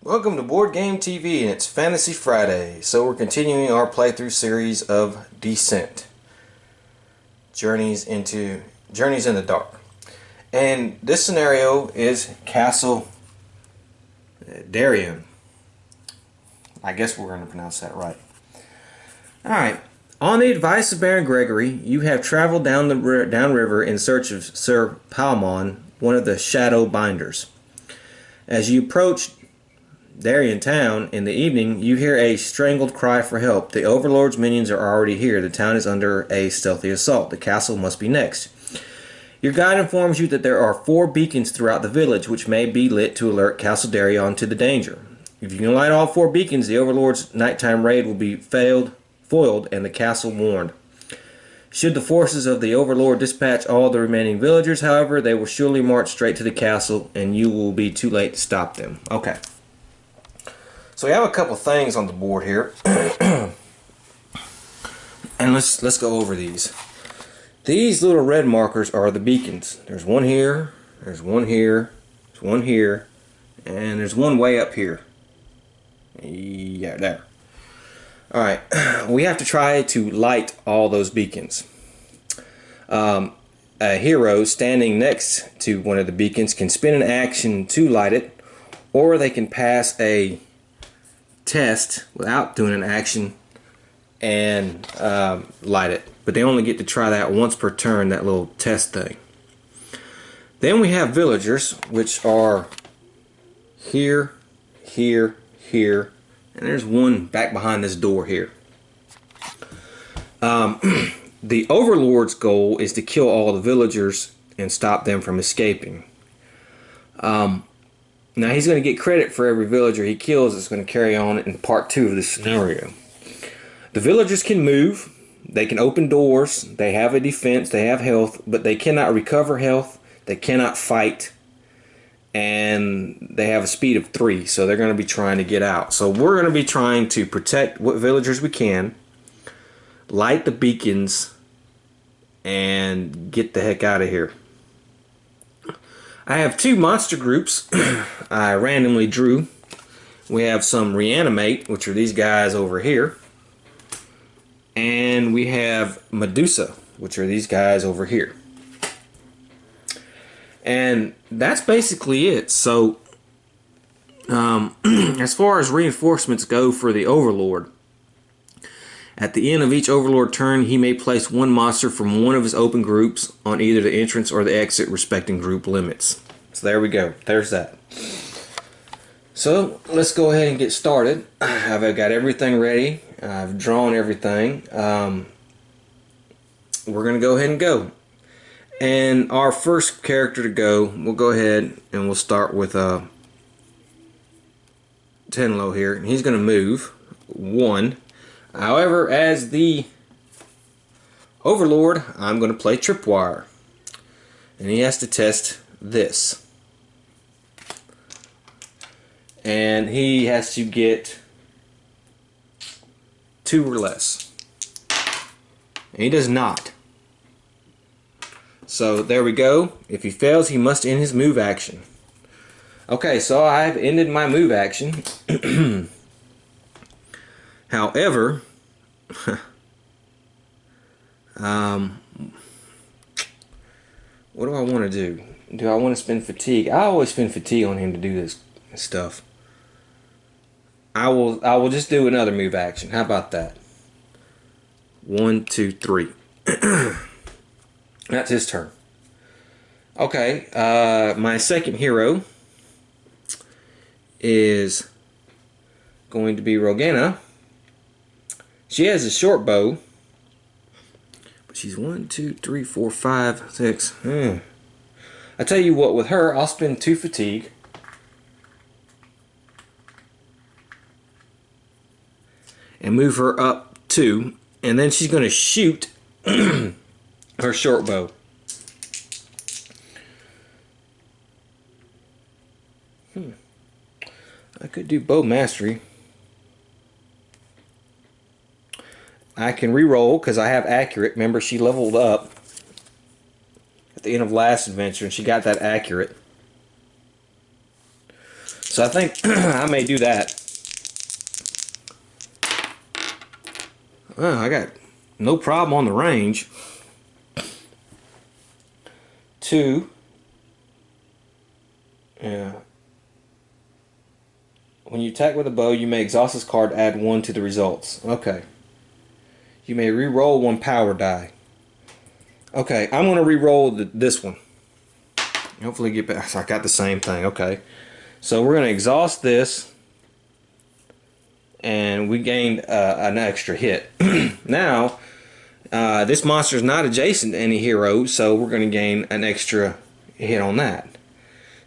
Welcome to Board Game TV, and it's Fantasy Friday. So we're continuing our playthrough series of Descent, Journeys in the Dark. And this scenario is Castle daerion. I guess we're going to pronounce that right. Alright. On the advice of Baron Gregory, you have traveled downriver in search of Sir Palmon, one of the Shadow Binders. As you approach daerion town in the evening, you hear a strangled cry for help. The Overlord's minions are already here. The town is under a stealthy assault. The castle must be next. Your guide informs you that there are 4 beacons throughout the village, which may be lit to alert Castle daerion to the danger. If you can light all 4 beacons, the Overlord's nighttime raid will be foiled and the castle warned. Should the forces of the Overlord dispatch all the remaining villagers, however, they will surely march straight to the castle and you will be too late to stop them. Okay. So we have a couple things on the board here. And let's go over these. These little red markers are the beacons. There's one here, there's one here, there's one here, and there's one way up here. Yeah, there. Alright, we have to try to light all those beacons. A hero standing next to one of the beacons can spin an action to light it, or they can pass a test without doing an action and light it. But they only get to try that once per turn, that little test thing. Then we have villagers, which are here, here, here, and there's one back behind this door here. The Overlord's goal is to kill all the villagers and stop them from escaping. Now he's going to get credit for every villager he kills. It's going to carry on in part 2 of this scenario. The villagers can move, they can open doors, they have a defense, they have health, but they cannot recover health, they cannot fight, and they have a speed of 3, so they're going to be trying to get out. So we're going to be trying to protect what villagers we can, light the beacons, and get the heck out of here. I have 2 monster groups I randomly drew. We have some reanimate, which are these guys over here. And we have Medusa, which are these guys over here. And that's basically it. So, as far as reinforcements go for the Overlord, at the end of each Overlord turn, he may place 1 monster from one of his open groups on either the entrance or the exit, respecting group limits. So there we go. There's that. So let's go ahead and get started. I've got everything ready. I've drawn everything. We're going to go ahead and go. And our first character to go, we'll go ahead and we'll start with Tenlo here. And he's going to move 1. However, as the Overlord, I'm going to play Tripwire. And he has to test this. And he has to get 2 or less. And he does not. So there we go. If he fails, he must end his move action. Okay, so I've ended my move action. However, what do I want to do? Do I want to spend fatigue? I always spend fatigue on him to do this stuff. I will just do another move action. How about that? 1, 2, 3. That's his turn. Okay, my second hero is going to be Rogena. She has a short bow, but she's 1, 2, 3, 4, 5, 6. I tell you what, with her, I'll spend 2 fatigue. And move her up 2, and then she's going to shoot her short bow. I could do bow mastery. I can re-roll because I have accurate. Remember, she leveled up at the end of last adventure and she got that accurate. So I think I may do that. I got no problem on the range. 2. Yeah. When you attack with a bow, you may exhaust this card to add 1 to the results. Okay. You may re-roll 1 power die. Okay, I'm going to re-roll this one. Hopefully get back. I got the same thing. Okay. So we're going to exhaust this. And we gained an extra hit. Now, this monster is not adjacent to any hero, so we're going to gain an extra hit on that.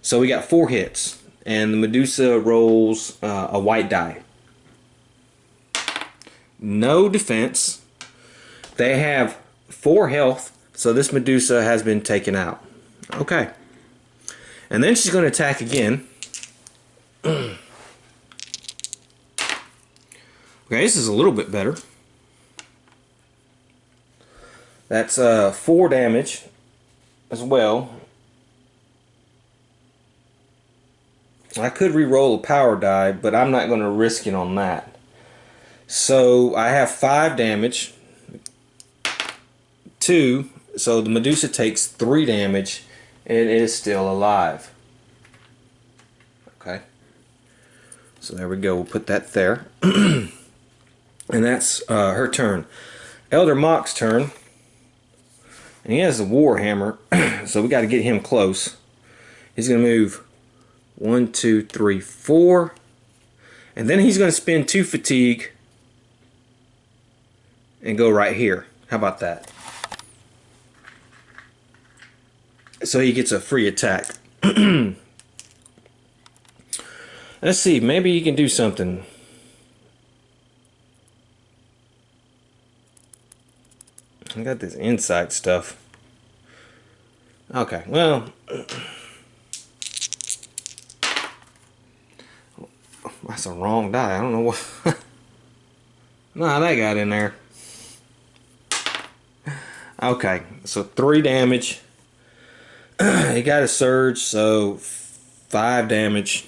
So we got 4 hits, and the Medusa rolls a white die. No defense. They have 4 health, so this Medusa has been taken out. Okay. And then she's going to attack again. Okay, this is a little bit better. That's 4 damage as well. I could re-roll a power die, but I'm not going to risk it on that. So I have 5 damage. 2, so the Medusa takes 3 damage and it is still alive. Okay. So there we go. We'll put that there. And that's her turn. Elder Mock's turn. And he has a Warhammer, so we got to get him close. He's going to move 1, 2, 3, 4. And then he's going to spend 2 fatigue and go right here. How about that? So he gets a free attack. Let's see, maybe he can do something. I got this insight stuff. Okay, well, that's a wrong die. I don't know what. Nah, that got in there. Okay, so 3 damage. He got a surge, so 5 damage.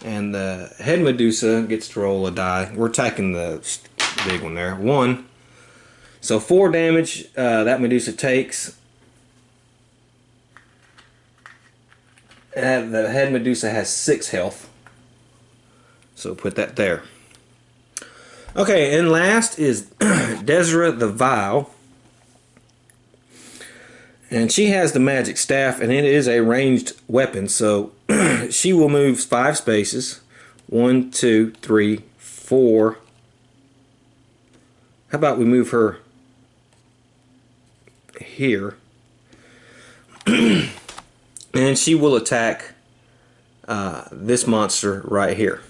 And the head Medusa gets to roll a die. We're attacking the big one there. 1. So 4 damage that Medusa takes. The head Medusa has 6 health. So put that there. Okay, and last is Desra the Vile. And she has the magic staff, and it is a ranged weapon. So she will move 5 spaces. 1, 2, 3, 4. How about we move her here? And she will attack this monster right here.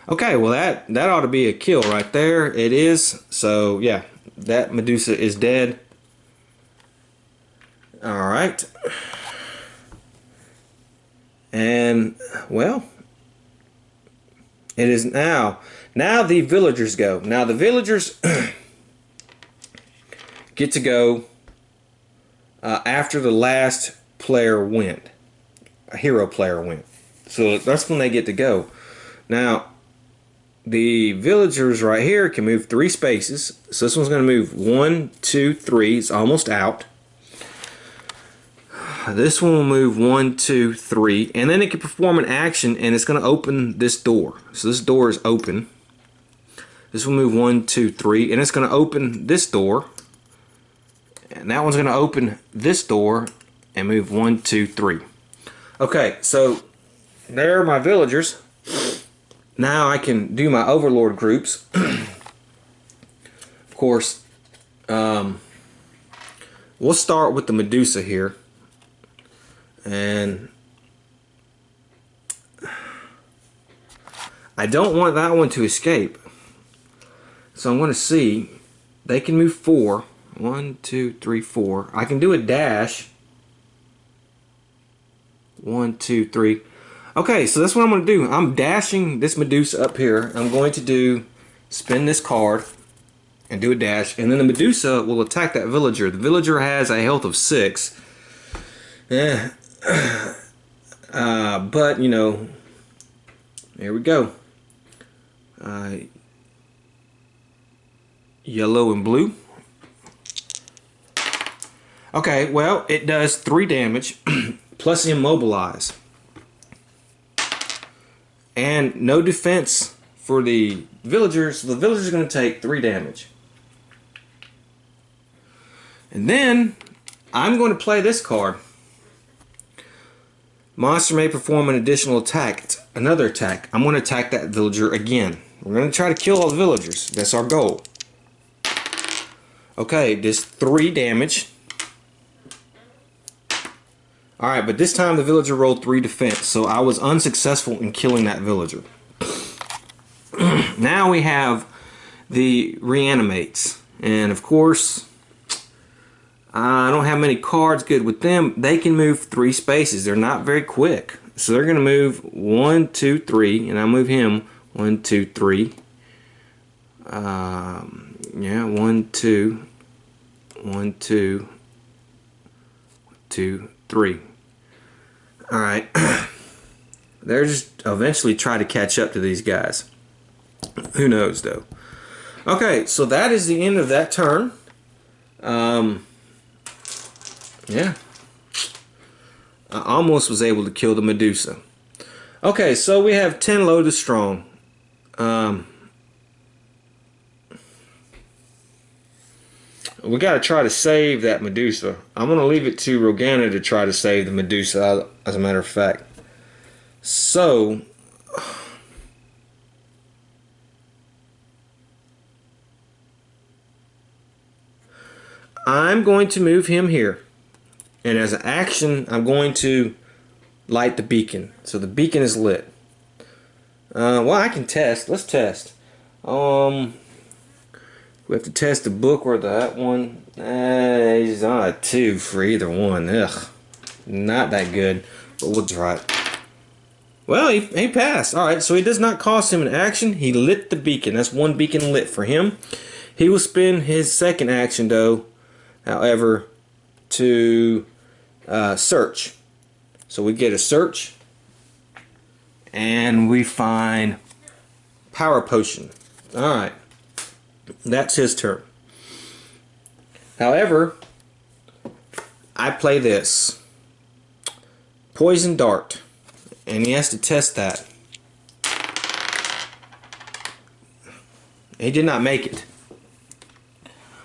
Okay, well that ought to be a kill right there. It is. So yeah, that Medusa is dead. Alright. And well, it is now the villagers go. Now the villagers get to go after the last player went. A hero player went. So that's when they get to go. Now the villagers right here can move 3 spaces. So this one's going to move 1, 2, 3. It's almost out. This one will move 1, 2, 3. And then it can perform an action and it's going to open this door. So this door is open. This will move 1, 2, 3. And it's going to open this door. And that one's going to open this door and move 1, 2, 3. Okay, so there are my villagers. Now I can do my overlord groups. Of course, we'll start with the Medusa here. And I don't want that one to escape. So I'm going to see. They can move 4. 1, 2, 3, 4. I can do a dash. 1, 2, 3. Okay, so that's what I'm going to do. I'm dashing this Medusa up here. I'm going to spin this card. and do a dash, and then the Medusa will attack that villager. The villager has a health of 6. Yeah. But, you know, there we go. Yellow and blue. Okay, well, it does 3 damage plus immobilize. And no defense for the villagers. So the villager's going to take 3 damage. And then I'm going to play this card. Monster may perform an additional attack. It's another attack. I'm going to attack that villager again. We're going to try to kill all the villagers. That's our goal. Okay, this 3 damage. Alright, but this time the villager rolled 3 defense, so I was unsuccessful in killing that villager. Now we have the reanimates. And of course, I don't have many cards good with them. They can move 3 spaces. They're not very quick. So they're going to move 1, 2, 3, and I move him 1, 2, 3. Yeah, 1, 2, 1, 2, 2, 3. Alright. They're just eventually try to catch up to these guys. Who knows though. Okay, so that is the end of that turn. Yeah. I almost was able to kill the Medusa. Okay, so we have 10 loaded strong. We got to try to save that Medusa. I'm going to leave it to Rogana to try to save the Medusa, as a matter of fact. So, I'm going to move him here. And as an action, I'm going to light the beacon. So the beacon is lit. Well, I can test. Let's test. We have to test the book or that one. He's on a 2 for either one. Ugh. Not that good. But we'll try it. Well, he passed. Alright, so it does not cost him an action. He lit the beacon. That's 1 beacon lit for him. He will spend his second action, though, however, to search. So we get a search. And we find Power Potion. Alright. That's his turn. However, I play this. Poison Dart. And he has to test that. He did not make it.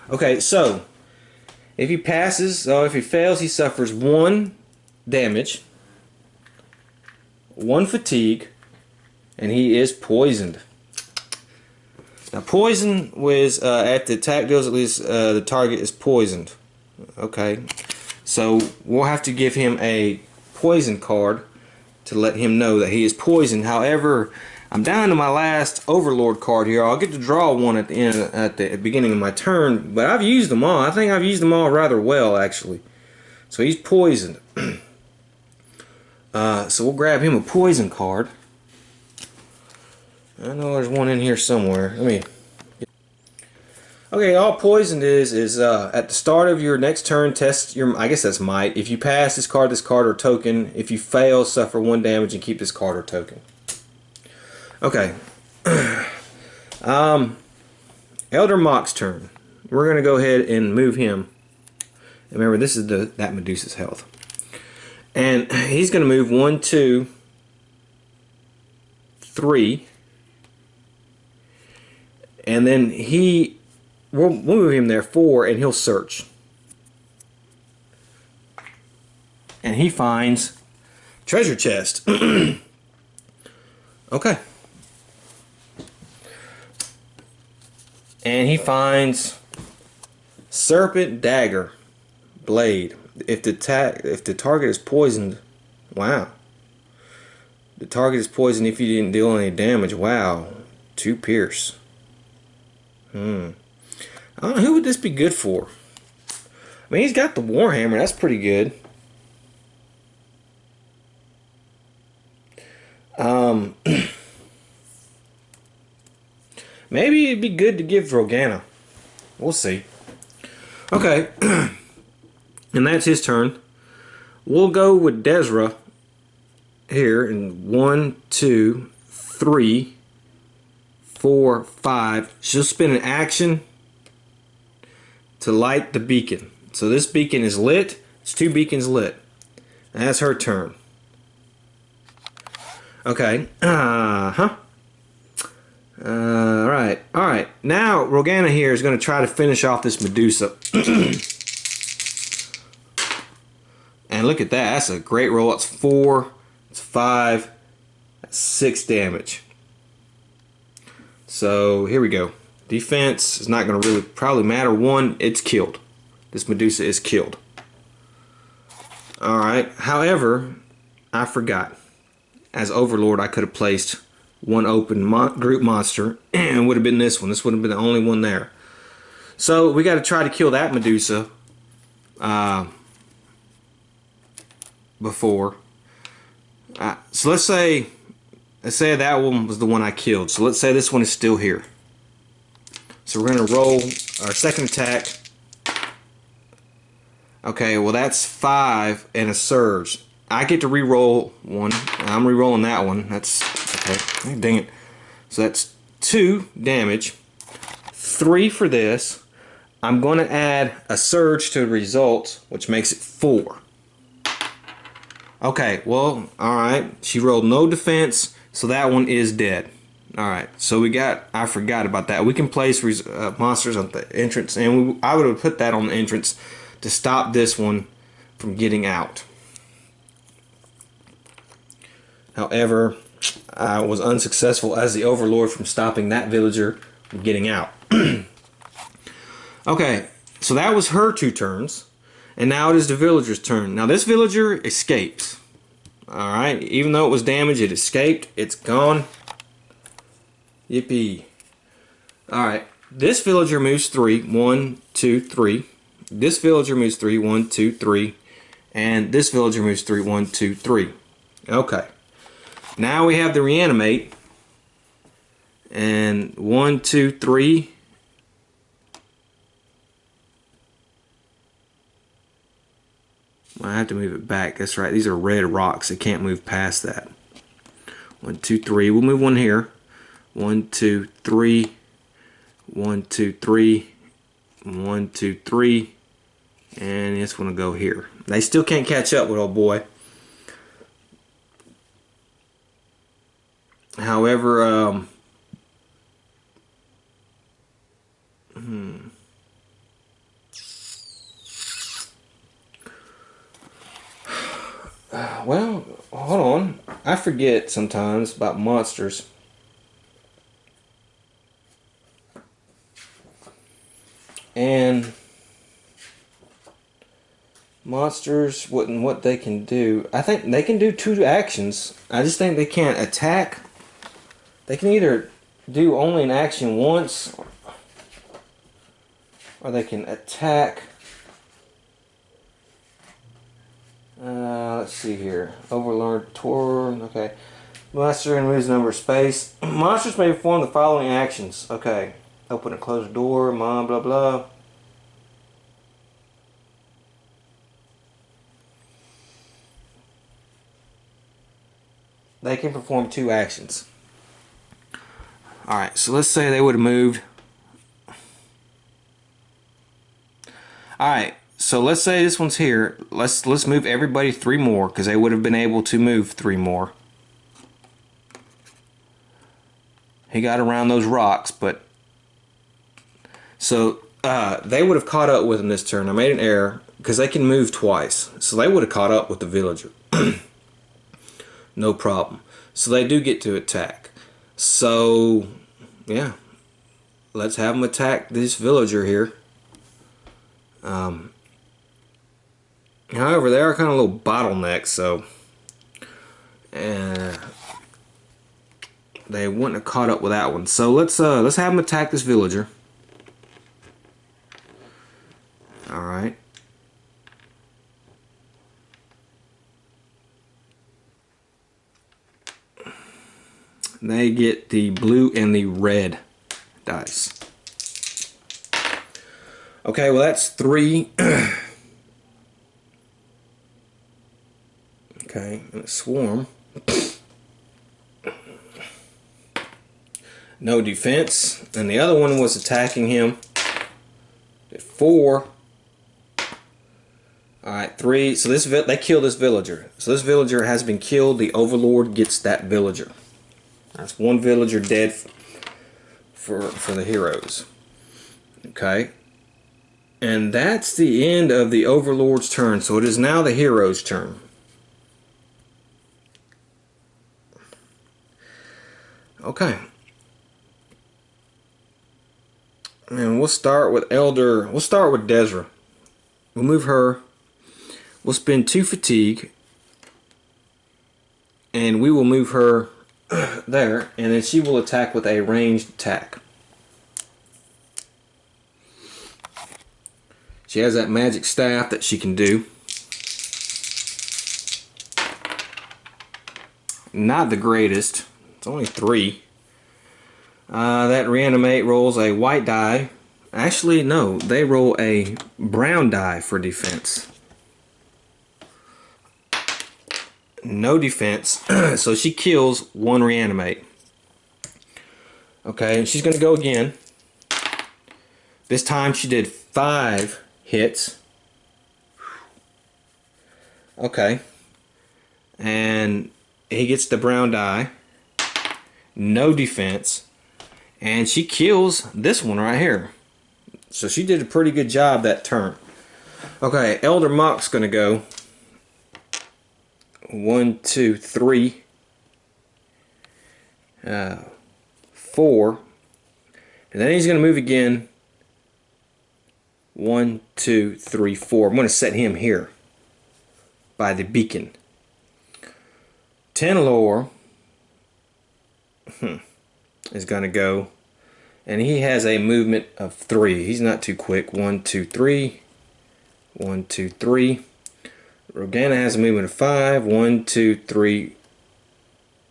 Okay, so if he passes, or if he fails, he suffers 1 damage, 1 fatigue, and he is poisoned. Now, poison was at the attack deals, at least the target is poisoned. Okay, so we'll have to give him a poison card to let him know that he is poisoned. However, I'm down to my last Overlord card here. I'll get to draw one at the end, at the beginning of my turn, but I've used them all. I think I've used them all rather well, actually. So he's poisoned. So we'll grab him a poison card. I know there's one in here somewhere. Let me. Okay, all poisoned is at the start of your next turn, test your. I guess that's might. If you pass, discard this card or token. If you fail, suffer 1 damage and keep this card or token. Okay. Elder Mock's turn. We're gonna go ahead and move him. Remember, this is that Medusa's health, and he's gonna move 1, 2, 3. And then we'll move him there 4, and he'll search. And he finds treasure chest. Okay. And he finds serpent dagger blade. If the target is poisoned, wow. The target is poisoned if you didn't deal any damage. Wow. 2 pierce. I don't know, who would this be good for? I mean, he's got the Warhammer. That's pretty good. Maybe it'd be good to give Rogana. We'll see. Okay, and that's his turn. We'll go with Desra here in 1, 2, 3, 4, 5. She'll spend an action to light the beacon. So this beacon is lit. It's 2 beacons lit. And that's her turn. Okay. Alright. Now, Rogana here is going to try to finish off this Medusa. And look at that. That's a great roll. It's 4. It's 5. That's 6 damage. So, here we go. Defense is not going to really probably matter. 1, it's killed. This Medusa is killed. Alright. However, I forgot. As Overlord, I could have placed 1 open group monster, and it would have been this one. This would have been the only one there. So we got to try to kill that Medusa before. So let's say that one was the one I killed. So let's say this one is still here. So we're going to roll our second attack. Okay, well that's 5 and a surge. I get to re-roll 1. I'm re-rolling that one. That's okay. Dang it. So that's 2 damage. 3 for this. I'm going to add a surge to the result, which makes it 4. Okay, well, alright. She rolled no defense, so that one is dead. Alright, so we got, I forgot about that. We can place monsters on the entrance, and I would have put that on the entrance to stop this one from getting out. However, I was unsuccessful as the Overlord from stopping that villager from getting out. Okay, so that was her 2 turns. And now it is the villager's turn. Now this villager escapes. Alright, even though it was damaged, it escaped. It's gone. Yippee. Alright, this villager moves 3. 1, 2, 3. This villager moves 3. 1, 2, 3. And this villager moves 3. 1, 2, 3. Okay. Now we have the reanimate. And 1, 2, 3. I have to move it back. That's right. These are red rocks. It can't move past that. 1, 2, 3. We'll move one here. 1, 2, 3. 1, 2, 3. 1, 2, 3. And this one will go here. They still can't catch up with old boy. However, well, hold on. I forget sometimes about monsters. And monsters, what they can do. I think they can do 2 actions. I just think they can't attack. They can either do only an action once, or they can attack. Let's see here. Overlord, Tor. Okay. Monster and lose number of space. Monsters may perform the following actions. Okay. Open and close the door. Blah blah blah. They can perform 2 actions. Alright, so let's say they would have moved. Alright, so let's say this one's here. Let's move everybody 3 more, because they would have been able to move 3 more. He got around those rocks, but so they would have caught up with him this turn. I made an error because they can move twice, so they would have caught up with the villager. No problem. So they do get to attack. So yeah, let's have them attack this villager here. However, they are kind of little bottlenecks, so they wouldn't have caught up with that one. So let's have them attack this villager. All right. They get the blue and the red dice. Okay, well that's 3. Okay, and a swarm. No defense. And the other one was attacking him. At 4. Alright, 3. So they killed this villager. So this villager has been killed. The overlord gets that villager. That's 1 villager dead for the heroes. Okay. And that's the end of the overlord's turn. So it is now the hero's turn. Okay. And we'll start with Desra. We'll move her. We'll spend 2 fatigue. And we will move her there. And then she will attack with a ranged attack. She has that magic staff that she can do. Not the greatest. It's only 3. That reanimate rolls a white die. Actually, no. They roll a brown die for defense. No defense. So she kills 1 reanimate. Okay, and she's going to go again. This time she did 5 hits. Okay. And he gets the brown die. No defense. And she kills this one right here. So she did a pretty good job that turn. Okay, Elder Mock's gonna go. 1, 2, 3. 4. And then he's gonna move again. 1, 2, 3, 4. I'm gonna set him here by the beacon. 10 lore is gonna go, and he has a movement of 3. He's not too quick. 1, 2, 3. 1, 2, 3. Rogana has a movement of 5. 1, 2, 3,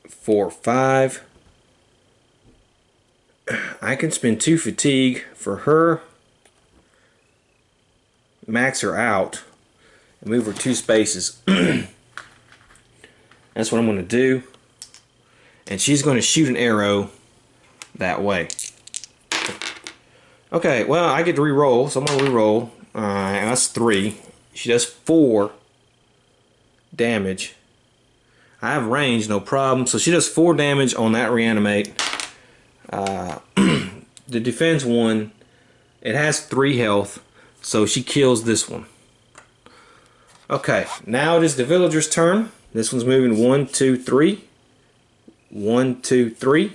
4, 5. I can spend 2 fatigue for her, max her out, and move her 2 spaces. That's what I'm going to do. And she's going to shoot an arrow that way. Okay, well, I get to re-roll, so I'm going to re-roll. That's 3. She does 4 damage. I have range, no problem. So she does 4 damage on that reanimate. The defense one, it has 3 health, so she kills this one. Okay, now it is the villager's turn. This one's moving 1, 2, 3. 1, 2, 3.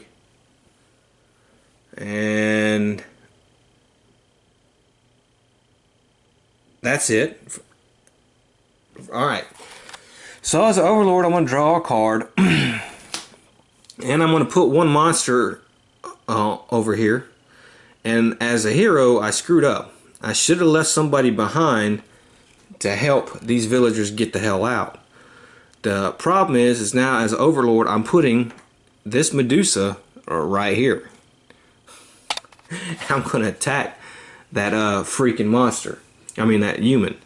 And that's it. Alright. So as an overlord, I'm going to draw a card. And I'm going to put 1 monster over here. And as a hero, I screwed up. I should have left somebody behind to help these villagers get the hell out. The problem is now as overlord, I'm putting this Medusa right here. I'm going to attack that freaking monster. I mean that human.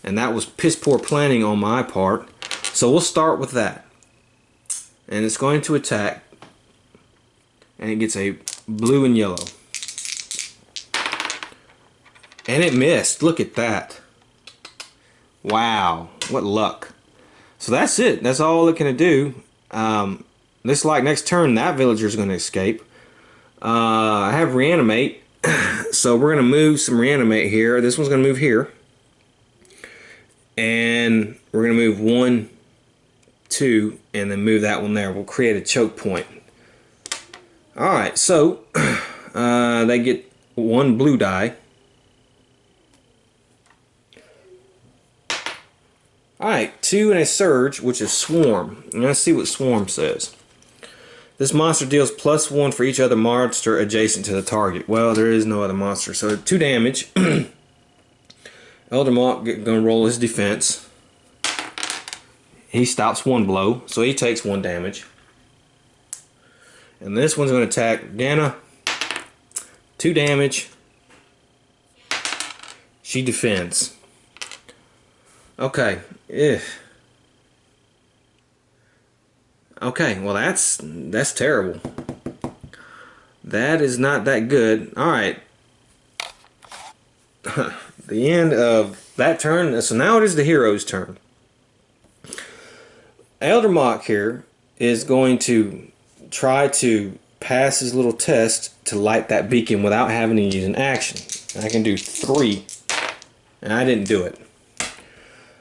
And that was piss poor planning on my part. So we'll start with that. And it's going to attack. And it gets a blue and yellow. And it missed. Look at that. Wow. What luck. So that's it. That's all it can do. Looks like next turn that villager is going to escape. I have reanimate. So we're going to move some reanimate here. This one's going to move here. And we're going to move 1, 2, and then move that one there. We'll create a choke point. Alright, so they get 1 blue die. Alright, 2 and a surge, which is swarm. And let's see what swarm says. This monster deals +1 for each other monster adjacent to the target. Well, there is no other monster. So 2 damage. Elder Monk gonna roll his defense. He stops 1 blow, so he takes 1 damage. And this one's gonna attack Dana. 2 damage. She defends. Okay. Ugh. Okay, well that's terrible. That is not that good. Alright. The end of that turn. So now it is the hero's turn. Elder Mock here is going to try to pass his little test to light that beacon without having to use an action. I can do 3, and I didn't do it.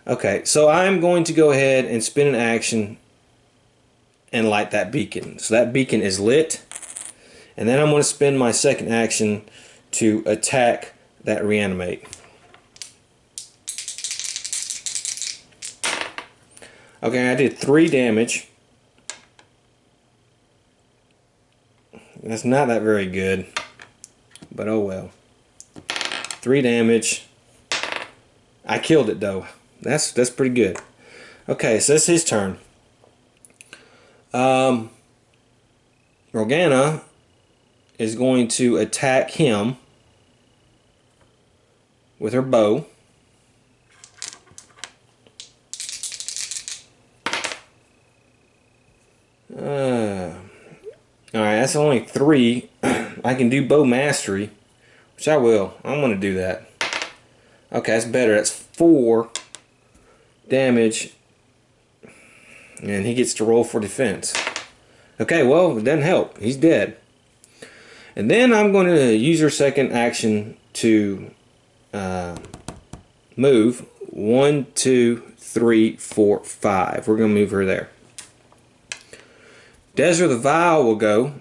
Okay, so I'm going to go ahead and spin an action and light that beacon. So that beacon is lit, and then I'm going to spend my second action to attack that reanimate. Okay, I did 3 damage. That's not that very good, but oh well. 3 damage. I killed it though. That's pretty good. Okay, so that's his turn. Morgana is going to attack him with her bow. Alright, that's only 3. I can do bow mastery, which I will. I'm going to do that. Okay, that's better. That's 4 damage, and he gets to roll for defense. Okay, well, it doesn't help. He's dead. And then I'm going to use her second action to move 1, 2, 3, 4, 5. We're going to move her there. Desert the Vile will go.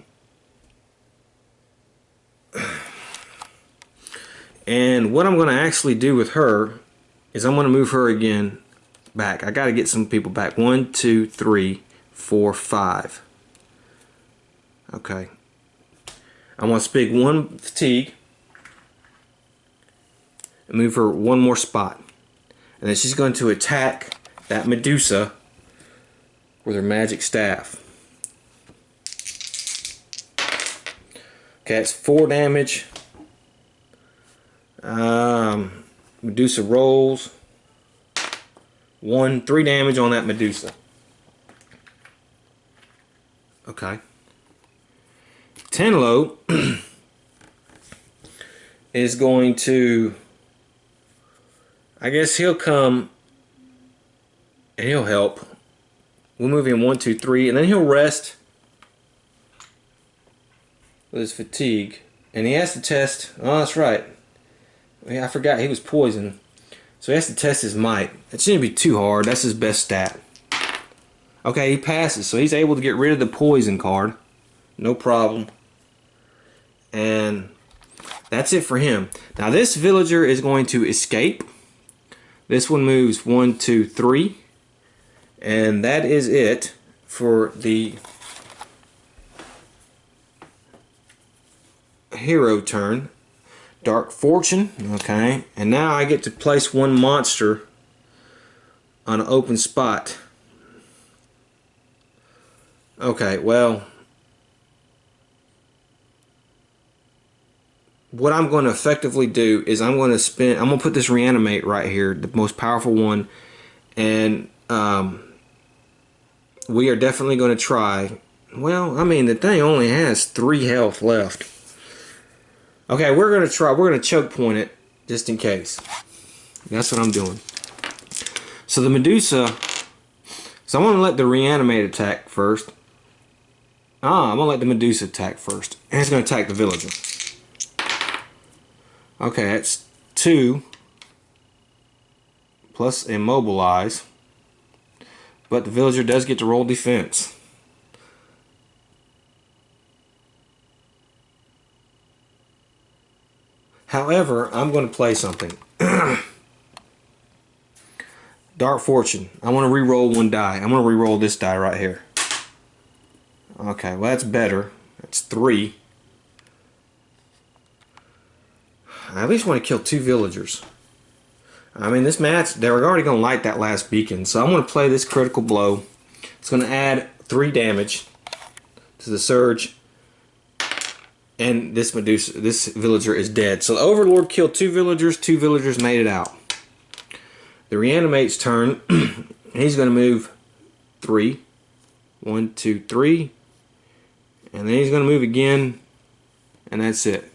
And what I'm going to actually do with her is I'm going to move her again back. I got to get some people back. 1, 2, 3, 4, 5. Okay. I'm going to spig 1 fatigue and move her 1 more spot. And then she's going to attack that Medusa with her magic staff. Okay, it's 4 damage. Medusa rolls 3 damage on that Medusa. Okay. Tenlo is going to, I guess he'll come and he'll help. We'll move him 1, 2, 3, and then he'll rest with his fatigue. And he has to test, oh that's right, I forgot he was poisoned. So he has to test his might. It shouldn't be too hard, that's his best stat. Okay, he passes, so he's able to get rid of the poison card. No problem. And that's it for him. Now this villager is going to escape. This one moves 1, 2, 3. And that is it for the hero turn. Dark Fortune, okay, and now I get to place 1 monster on an open spot. Okay, well, what I'm going to effectively do is I'm going to put this reanimate right here, the most powerful one, and we are definitely going to try. Well, I mean, the thing only has 3 health left. Okay, we're going to choke point it just in case. That's what I'm doing. So the Medusa, so I'm going to let the reanimate attack first. I'm going to let the Medusa attack first. And it's going to attack the villager. Okay, that's 2 plus immobilize. But the villager does get to roll defense. However, I'm going to play something. Dark Fortune. I want to re-roll 1 die. I'm going to re-roll this die right here. Okay, well that's better. That's 3. I at least want to kill 2 villagers. I mean, this match, they're already going to light that last beacon. So I'm going to play this critical blow. It's going to add 3 damage to the surge. and this villager is dead. So the Overlord killed 2 villagers. 2 villagers made it out. The Reanimate's turn. He's going to move 3. 1, 2, 3. And then he's going to move again. And that's it.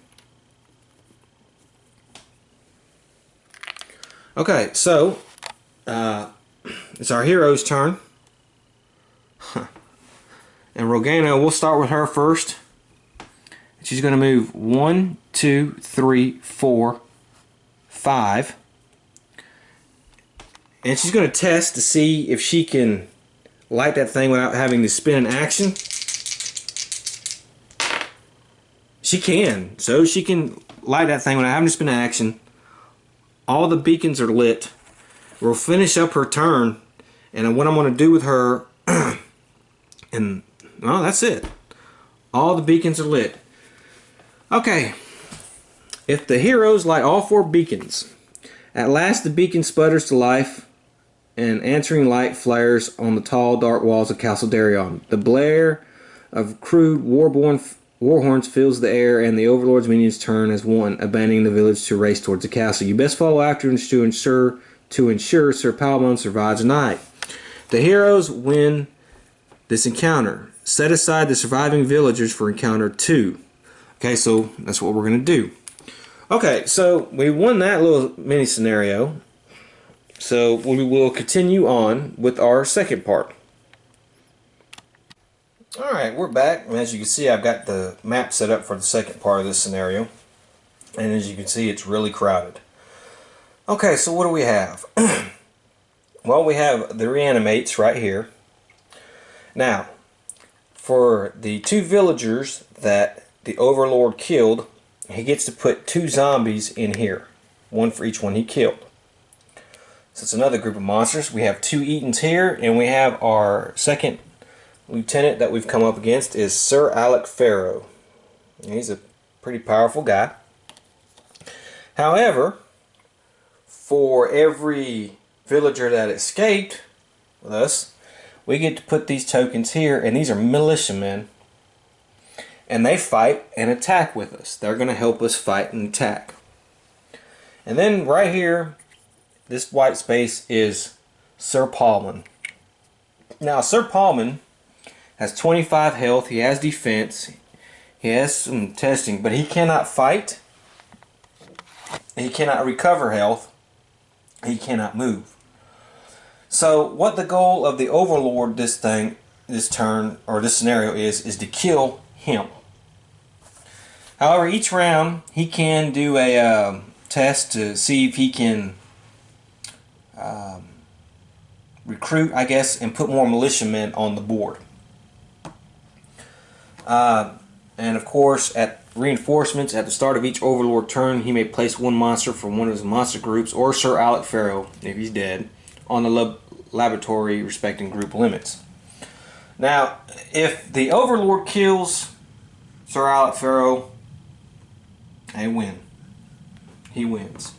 Okay, so it's our hero's turn. And Rogano, we'll start with her first. She's going to move 1, 2, 3, 4, 5. And she's going to test to see if she can light that thing without having to spin an action. She can. So she can light that thing without having to spin an action. All the beacons are lit. We'll finish up her turn. And what I'm going to do with her... and, well, that's it. All the beacons are lit. Okay. If the heroes light all 4 beacons, at last the beacon sputters to life and answering light flares on the tall, dark walls of Castle Daerion. The blare of crude, war horns fills the air, and the Overlord's minions turn as one, abandoning the village to race towards the castle. You best follow after to ensure Sir Palamon survives the night. The heroes win this encounter. Set aside the surviving villagers for encounter 2. Okay, so that's what we're going to do. Okay, so we won that little mini scenario. So we will continue on with our second part. Alright, we're back. And as you can see, I've got the map set up for the second part of this scenario. And as you can see, it's really crowded. Okay, so what do we have? Well, we have the Reanimates right here. Now, for the 2 villagers that the Overlord killed, he gets to put 2 zombies in here. 1 for each one he killed. So it's another group of monsters. We have 2 Eatons here, and we have our second lieutenant that we've come up against is Sir Alec Farrow. He's a pretty powerful guy. However, for every villager that escaped with us, we get to put these tokens here, and these are militiamen, and they fight and attack with us. They're going to help us fight and attack. And then right here, this white space is Sir Palamon. Now, Sir Palamon has 25 health, he has defense, he has some testing, but he cannot fight, he cannot recover health, he cannot move. So what the goal of the Overlord this turn, or this scenario is to kill him. However, each round he can do a test to see if he can recruit, I guess, and put more militiamen on the board. And of course, at reinforcements at the start of each Overlord turn, he may place 1 monster from one of his monster groups, or Sir Alec Farrow, if he's dead, on the laboratory respecting group limits. Now, if the Overlord kills Sir Alec Farrow, they win. He wins.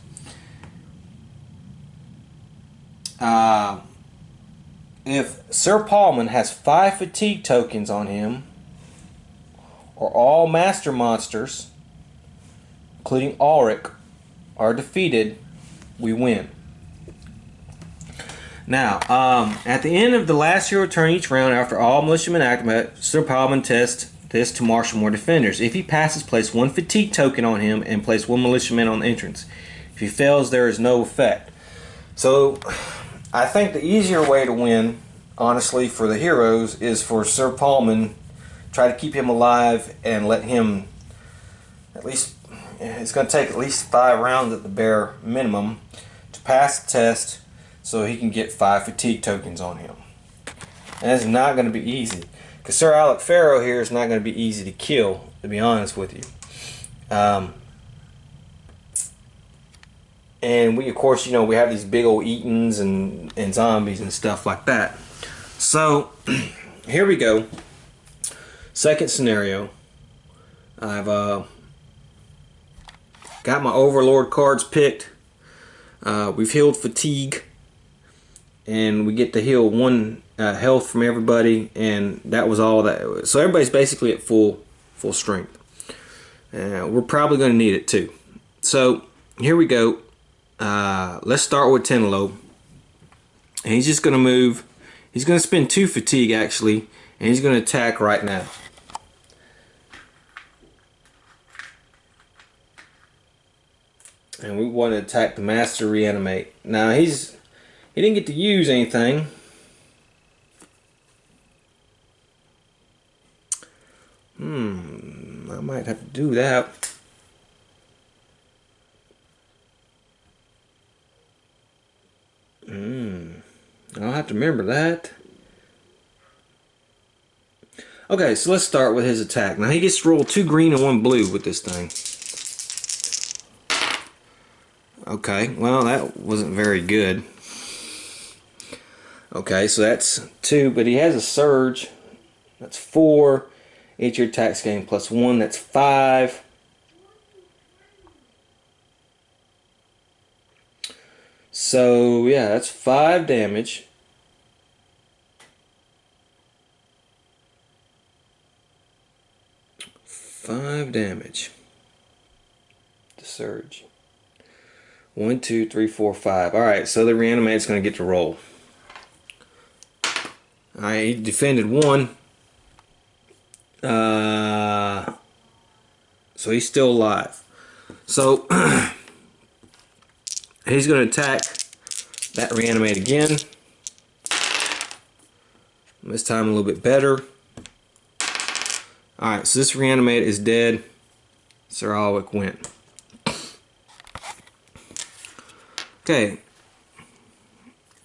If Sir Palamon has 5 fatigue tokens on him, or all master monsters, including Ulrich, are defeated, we win. Now, at the end of the last hero turn each round, after all militiamen activate, Sir Palamon tests this to marshal more defenders. If he passes, place 1 fatigue token on him and place 1 militiaman on the entrance. If he fails, there is no effect. So, I think the easier way to win, honestly, for the heroes is for Sir Palamon, try to keep him alive and let him, at least, it's going to take at least 5 rounds at the bare minimum to pass the test so he can get 5 fatigue tokens on him. And it's not going to be easy, because Sir Alec Farrow here is not going to be easy to kill, to be honest with you. And we, of course, you know, we have these big old Eatons and zombies and stuff like that. So, here we go. Second scenario. I've got my Overlord cards picked. We've healed fatigue. And we get to heal 1 health from everybody. And that was all that. So everybody's basically at full strength. We're probably going to need it too. So here we go. Let's start with Tenelope. And he's just going to move. He's going to spend 2 fatigue actually, and he's going to attack right now. And we want to attack the Master Reanimate. Now he didn't get to use anything. I might have to do that. I'll have to remember that. Okay, so let's start with his attack. Now he gets to roll 2 green and 1 blue with this thing. Okay, well that wasn't very good. Okay, so that's 2, but he has a surge. That's 4. Each your attacks gain +1. That's 5. So yeah, that's 5 damage. The surge. 1, 2, 3, 4, 5. Alright, so the Reanimate's going to get to roll. Alright, he defended 1. So he's still alive. So he's going to attack that Reanimate again. This time a little bit better. Alright, so this Reanimate is dead. Sir Alwick went. Okay.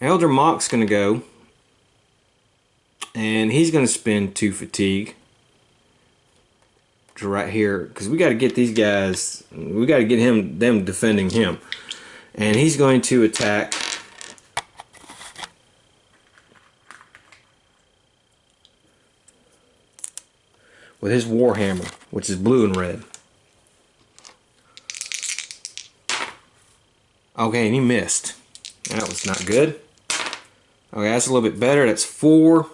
Elder Mock's going to go. And he's going to spend 2 fatigue. To right here. Because we got to get these guys. We got to get them defending him. And he's going to attack. With his Warhammer, which is blue and red. Okay, and he missed. That was not good. Okay, that's a little bit better. That's 4.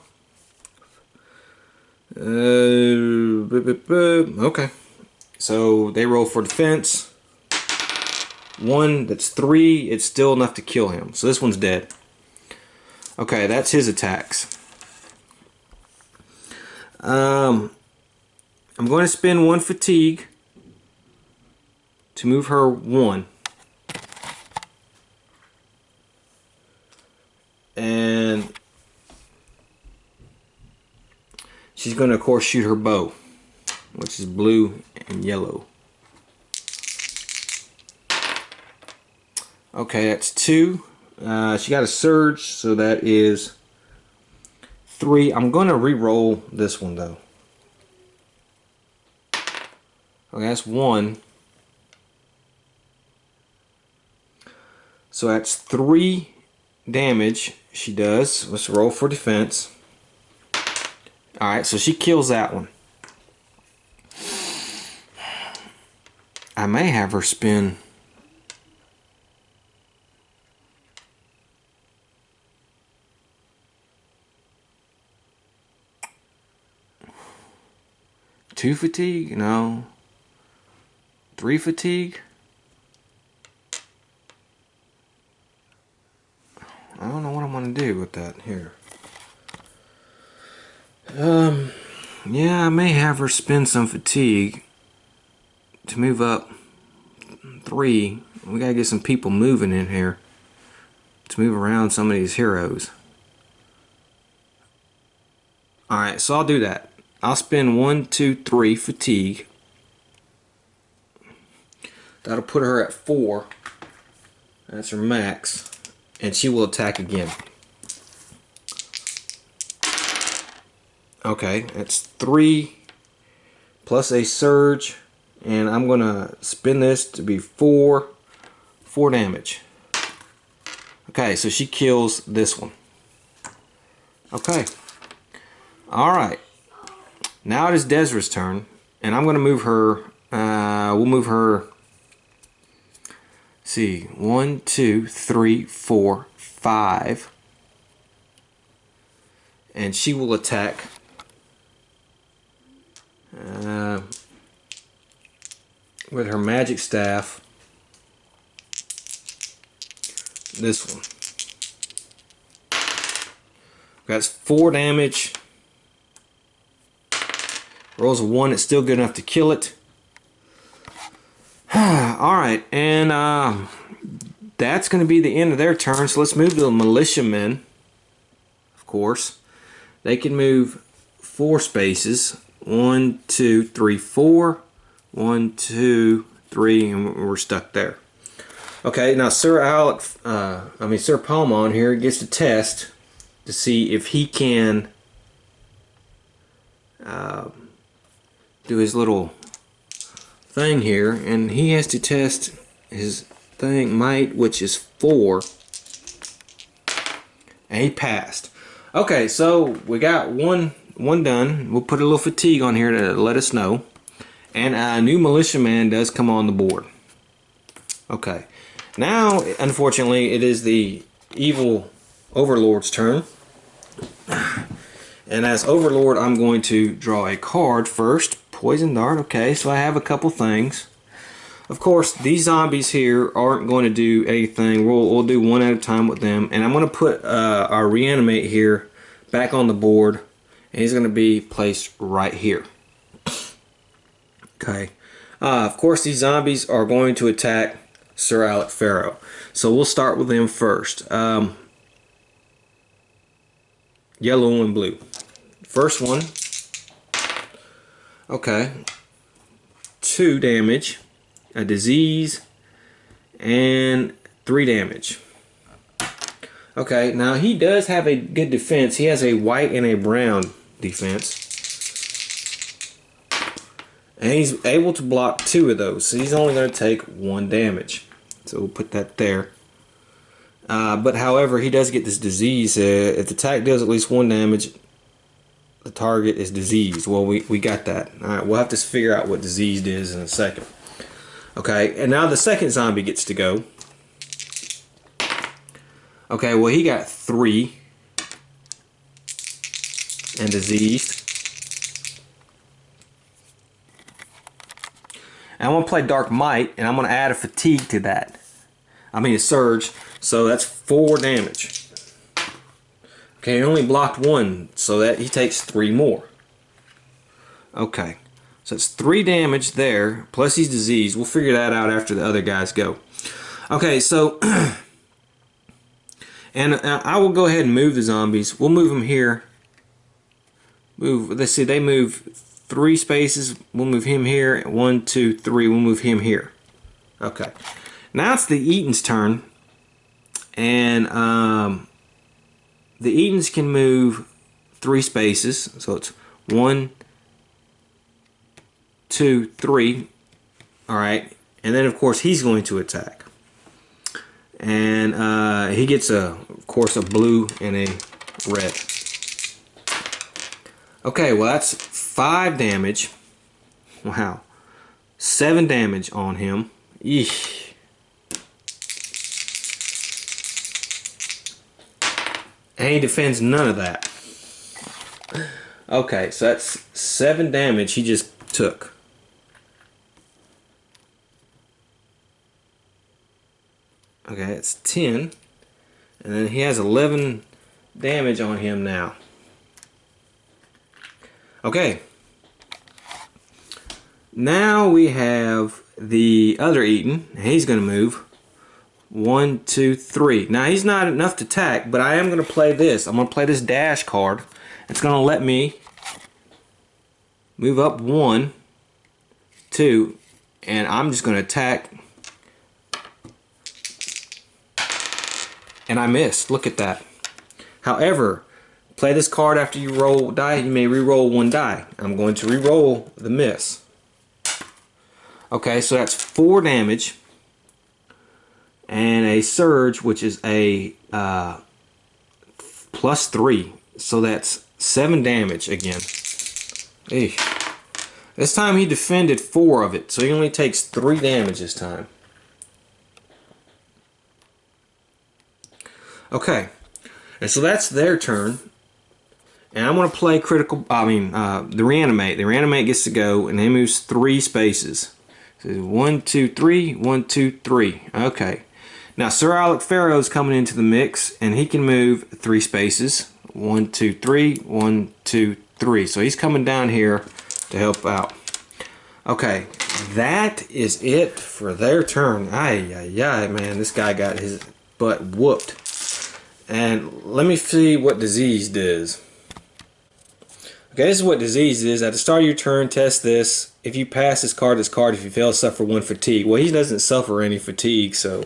Okay. So they roll for defense. 1, that's 3. It's still enough to kill him. So this one's dead. Okay, that's his attacks. I'm going to spend 1 fatigue to move her 1. And she's going to, of course, shoot her bow, which is blue and yellow. Okay, that's 2. She got a surge, so that is 3. I'm going to re-roll this one, though. Okay, that's 1. So that's 3 damage she does. Let's roll for defense. Alright, so she kills that one. I may have her spin. Two fatigue? No. 3 fatigue? I don't know what I'm going to do with that here. Yeah, I may have her spend some fatigue to move up 3. We got to get some people moving in here to move around some of these heroes. Alright, so I'll do that. I'll spend 1, 2, 3 fatigue. That'll put her at 4. That's her max. And she will attack again. Okay, that's 3 plus a surge. And I'm going to spin this to be 4 damage. Okay, so she kills this one. Okay. Alright. Now it is Desra's turn. And I'm going to move her. We'll move her. See, 1, 2, 3, 4, 5. And she will attack. with her magic staff. This one. That's 4 damage. Rolls a 1, it's still good enough to kill it. Alright, and that's going to be the end of their turn. So let's move to the militiamen. Of course. They can move 4 spaces. 1, 2, 3, 4. 1, 2, 3, and we're stuck there. Okay, now Sir Palmon here gets to test to see if he can do his little thing here, and he has to test his thing might, which is 4, and he passed. Okay, so we got one done. We'll put a little fatigue on here to let us know, and a new militiaman does come on the board. Okay, now unfortunately it is the evil overlord's turn. And as overlord, I'm going to draw a card first. Poison dart. Okay, so I have a couple things. Of course, these zombies here aren't going to do anything. We'll do one at a time with them. And I'm going to put our reanimate here back on the board. And he's going to be placed right here. Okay. Of course, these zombies are going to attack Sir Alec Pharaoh. So we'll start with them first. Yellow and blue. First one. Okay. 2 damage. A disease. And 3 damage. Okay, now he does have a good defense. He has a white and a brown defense. And he's able to block 2 of those. So he's only going to take 1 damage. So we'll put that there. But however, he does get this disease. If the attack does at least 1 damage, the target is diseased. Well, we got that. Alright, we'll have to figure out what diseased is in a second. Okay, and now the second zombie gets to go. Okay, well, he got 3 and diseased. And I'm going to play Dark Might, and I'm going to add a fatigue to that. I mean a surge. So that's 4 damage. Okay, he only blocked 1, so that he takes 3 more. Okay, so it's 3 damage there, plus he's diseased. We'll figure that out after the other guys go. Okay, so, and I will go ahead and move the zombies. We'll move them here. Let's see, they move 3 spaces. We'll move him here. 1, 2, 3. We'll move him here. Okay, now it's the Eaton's turn. And the Eatons can move 3 spaces, so it's 1, 2, 3. All right, and then of course he's going to attack, and he gets of course a blue and a red. Okay, well that's 5 damage. Wow, 7 damage on him. Eesh. And he defends none of that. Okay, so that's 7 damage he just took. Okay, it's 10. And then he has 11 damage on him now. Okay. Now we have the other Eaton. He's going to move. 1, 2, 3. Now he's not enough to attack, but I am going to play this. I'm going to play this dash card. It's going to let me move up 1, 2, and I'm just going to attack. And I missed. Look at that. However, play this card after you roll die. You may re-roll 1 die. I'm going to re-roll the miss. Okay, so that's 4 damage. And a surge, which is a plus 3. So that's 7 damage again. Eesh. This time he defended 4 of it. So he only takes 3 damage this time. Okay. And so that's their turn. And I'm going to play the reanimate. The reanimate gets to go, and he moves 3 spaces. So 1, 2, 3, 1, 2, 3. Okay. Now Sir Alec Farrow's coming into the mix, and he can move 3 spaces. 1, 2, 3, 1, 2, 3. So he's coming down here to help out. Okay, that is it for their turn. Ay, ay, ay, man, this guy got his butt whooped. And let me see what disease does. Okay, this is what disease is. At the start of your turn, test this. If you pass, discard this card. If you fail, suffer 1 fatigue. Well, he doesn't suffer any fatigue, so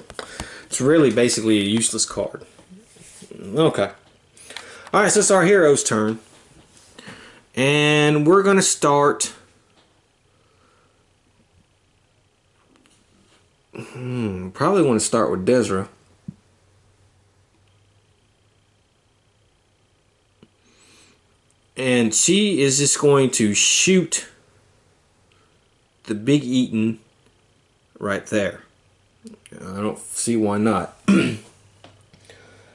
it's really basically a useless card. Okay. Alright, so it's our hero's turn. And we're going to start... probably want to start with Desra. And she is just going to shoot the Big Eaton right there. I don't see why not.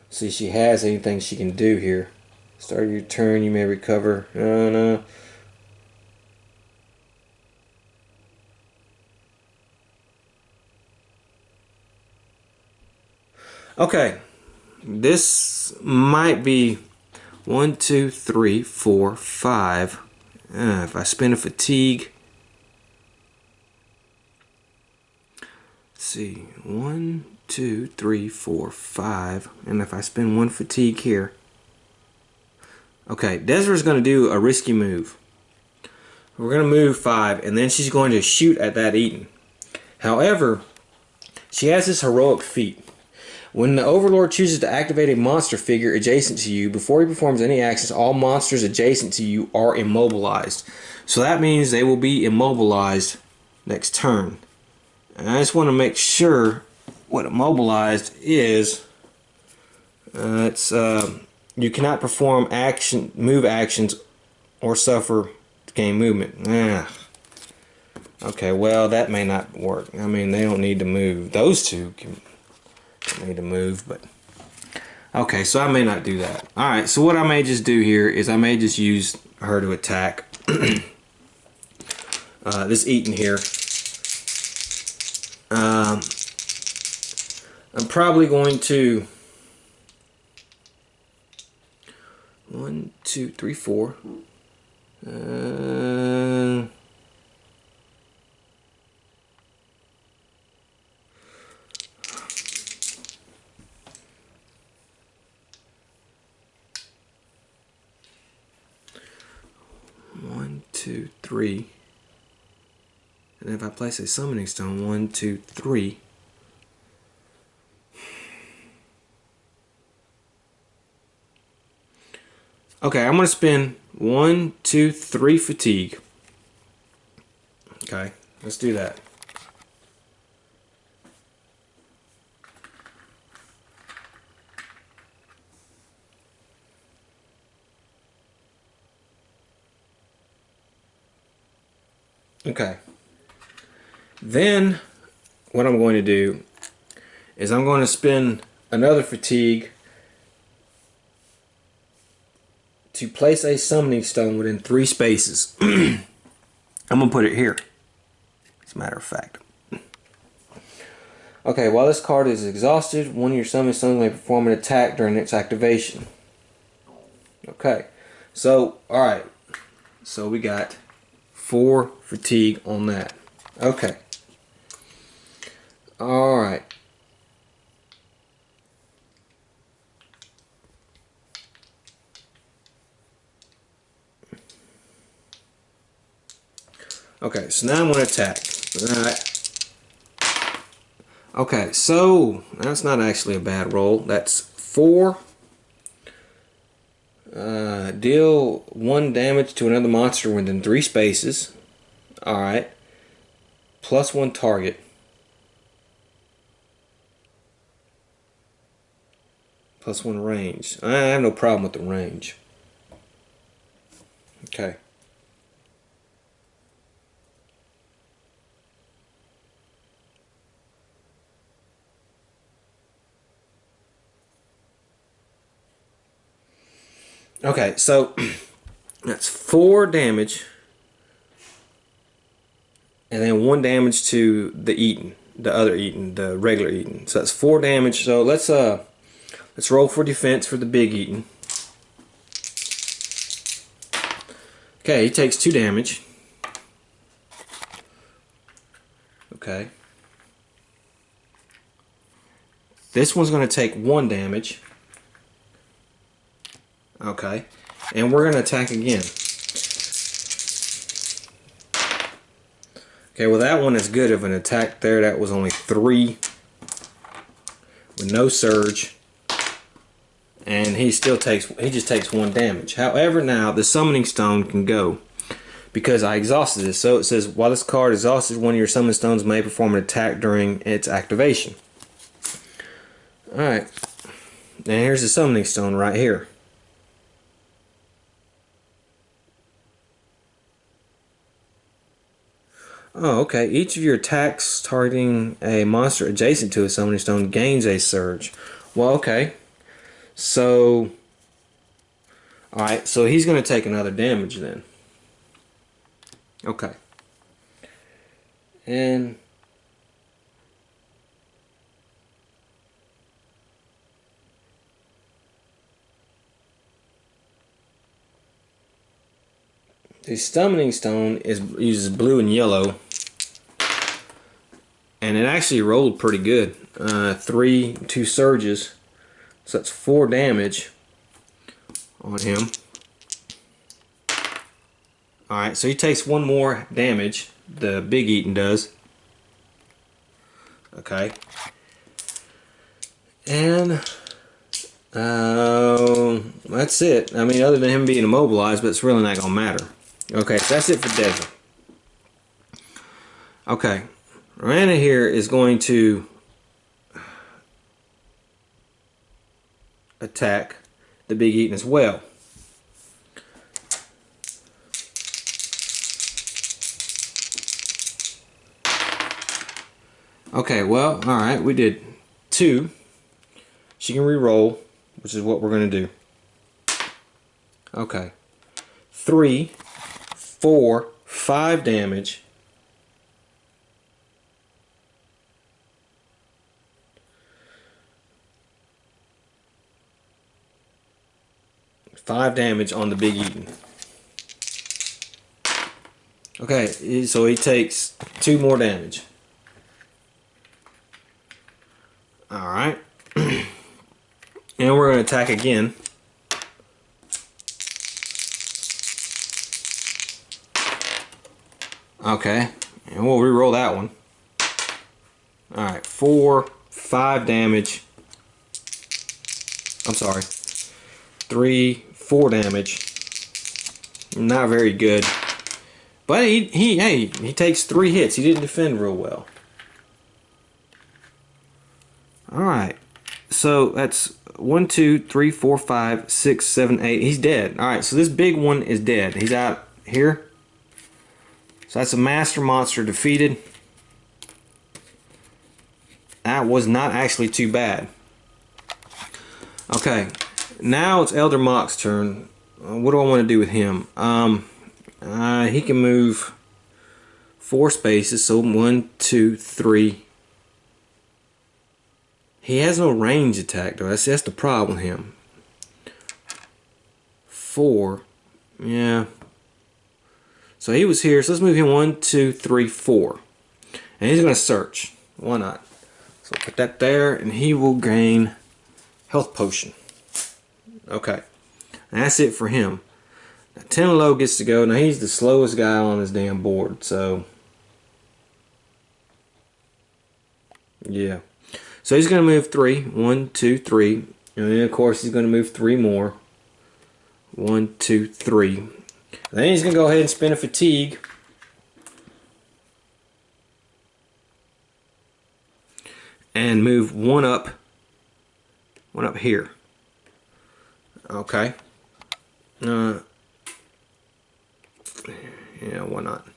See if she has anything she can do here. Start your turn, you may recover. No. Okay, this might be 1, 2, 3, 4, 5. If I spend a fatigue, let's see, 1, 2, 3, 4, 5, and if I spend 1 fatigue here. Okay, Desra's going to do a risky move. We're going to move 5, and then she's going to shoot at that Eaton. However, she has this heroic feat. When the Overlord chooses to activate a monster figure adjacent to you, before he performs any actions, all monsters adjacent to you are immobilized. So that means they will be immobilized next turn. And I just want to make sure what immobilized is. You cannot perform move actions or suffer gain movement. Okay, well that may not work. I mean, they don't need to move. Those two need to move, but okay, so I may not do that. Alright, so what I may just do here is I may just use her to attack this Eaton here. I'm probably going to 1, 2, 3, 4. 1, 2, 3. And if I place a summoning stone, 1, 2, 3. Okay, I'm going to spend 1, 2, 3 fatigue. Okay, let's do that. Okay. Then what I'm going to do is I'm going to spend another fatigue to place a summoning stone within 3 spaces. I'm going to put it here, as a matter of fact. Okay, while this card is exhausted, one of your summoning stones may perform an attack during its activation. Okay, so, alright. So we got 4 fatigue on that. Okay. Alright. Okay, so now I'm going to attack. Alright. Okay, so that's not actually a bad roll. That's 4. Deal 1 damage to another monster within 3 spaces. Alright. Plus 1 target. Plus 1 range. I have no problem with the range. Okay. Okay, so that's 4 damage and then 1 damage to the Eaton, the other Eaton, the regular Eaton. So that's 4 damage. So let's roll for defense for the big Eaton. Okay, he takes 2 damage. Okay. This one's going to take 1 damage. Okay. And we're going to attack again. Okay, well that one is good of an attack there. That was only 3 with no surge. And he just takes 1 damage. However, now the summoning stone can go because I exhausted this. So it says while this card is exhausted, one of your summoning stones may perform an attack during its activation. Alright. And here's the summoning stone right here. Oh, okay. Each of your attacks targeting a monster adjacent to a summoning stone gains a surge. Well, okay. So, alright, so he's going to take another damage then. Okay. And the summoning stone uses blue and yellow, and it actually rolled pretty good. 2 surges, so that's 4 damage on him. Alright, so he takes 1 more damage, the big Eaton does. Okay. And that's it. I mean, other than him being immobilized, but it's really not going to matter. Okay, so that's it for Desert. Okay, Rana here is going to attack the big Eaton as well. Okay, well, alright, we did 2. She can re-roll, which is what we're going to do. Okay. 3, 4, 5 damage. Five damage on the big Eaton. Okay, so he takes 2 more damage. Alright. And we're going to attack again. Okay, and we'll re-roll that one. Alright, 4, 5 damage. I'm sorry. 3, 4 damage. Not very good. But he takes 3 hits. He didn't defend real well. Alright. So that's 1, 2, 3, 4, 5, 6, 7, 8. He's dead. Alright, so this big one is dead. He's out here. So that's a master monster defeated. That was not actually too bad. Okay, now it's Elder Mock's turn. What do I want to do with him? He can move 4 spaces, so 1, 2, 3. He has no range attack though. That's the problem with him. 4, yeah. So he was here, so let's move him 1, 2, 3, 4. And he's going to search. Why not? So put that there, and he will gain health potion. Okay. And that's it for him. Now, 10 low gets to go. Now he's the slowest guy on this damn board, so yeah. So he's going to move 3. 1, 2, 3. And then of course he's going to move 3 more. 1, 2, 3. Then he's going to go ahead and spin a fatigue. And move 1 up here. Okay. Yeah, why not?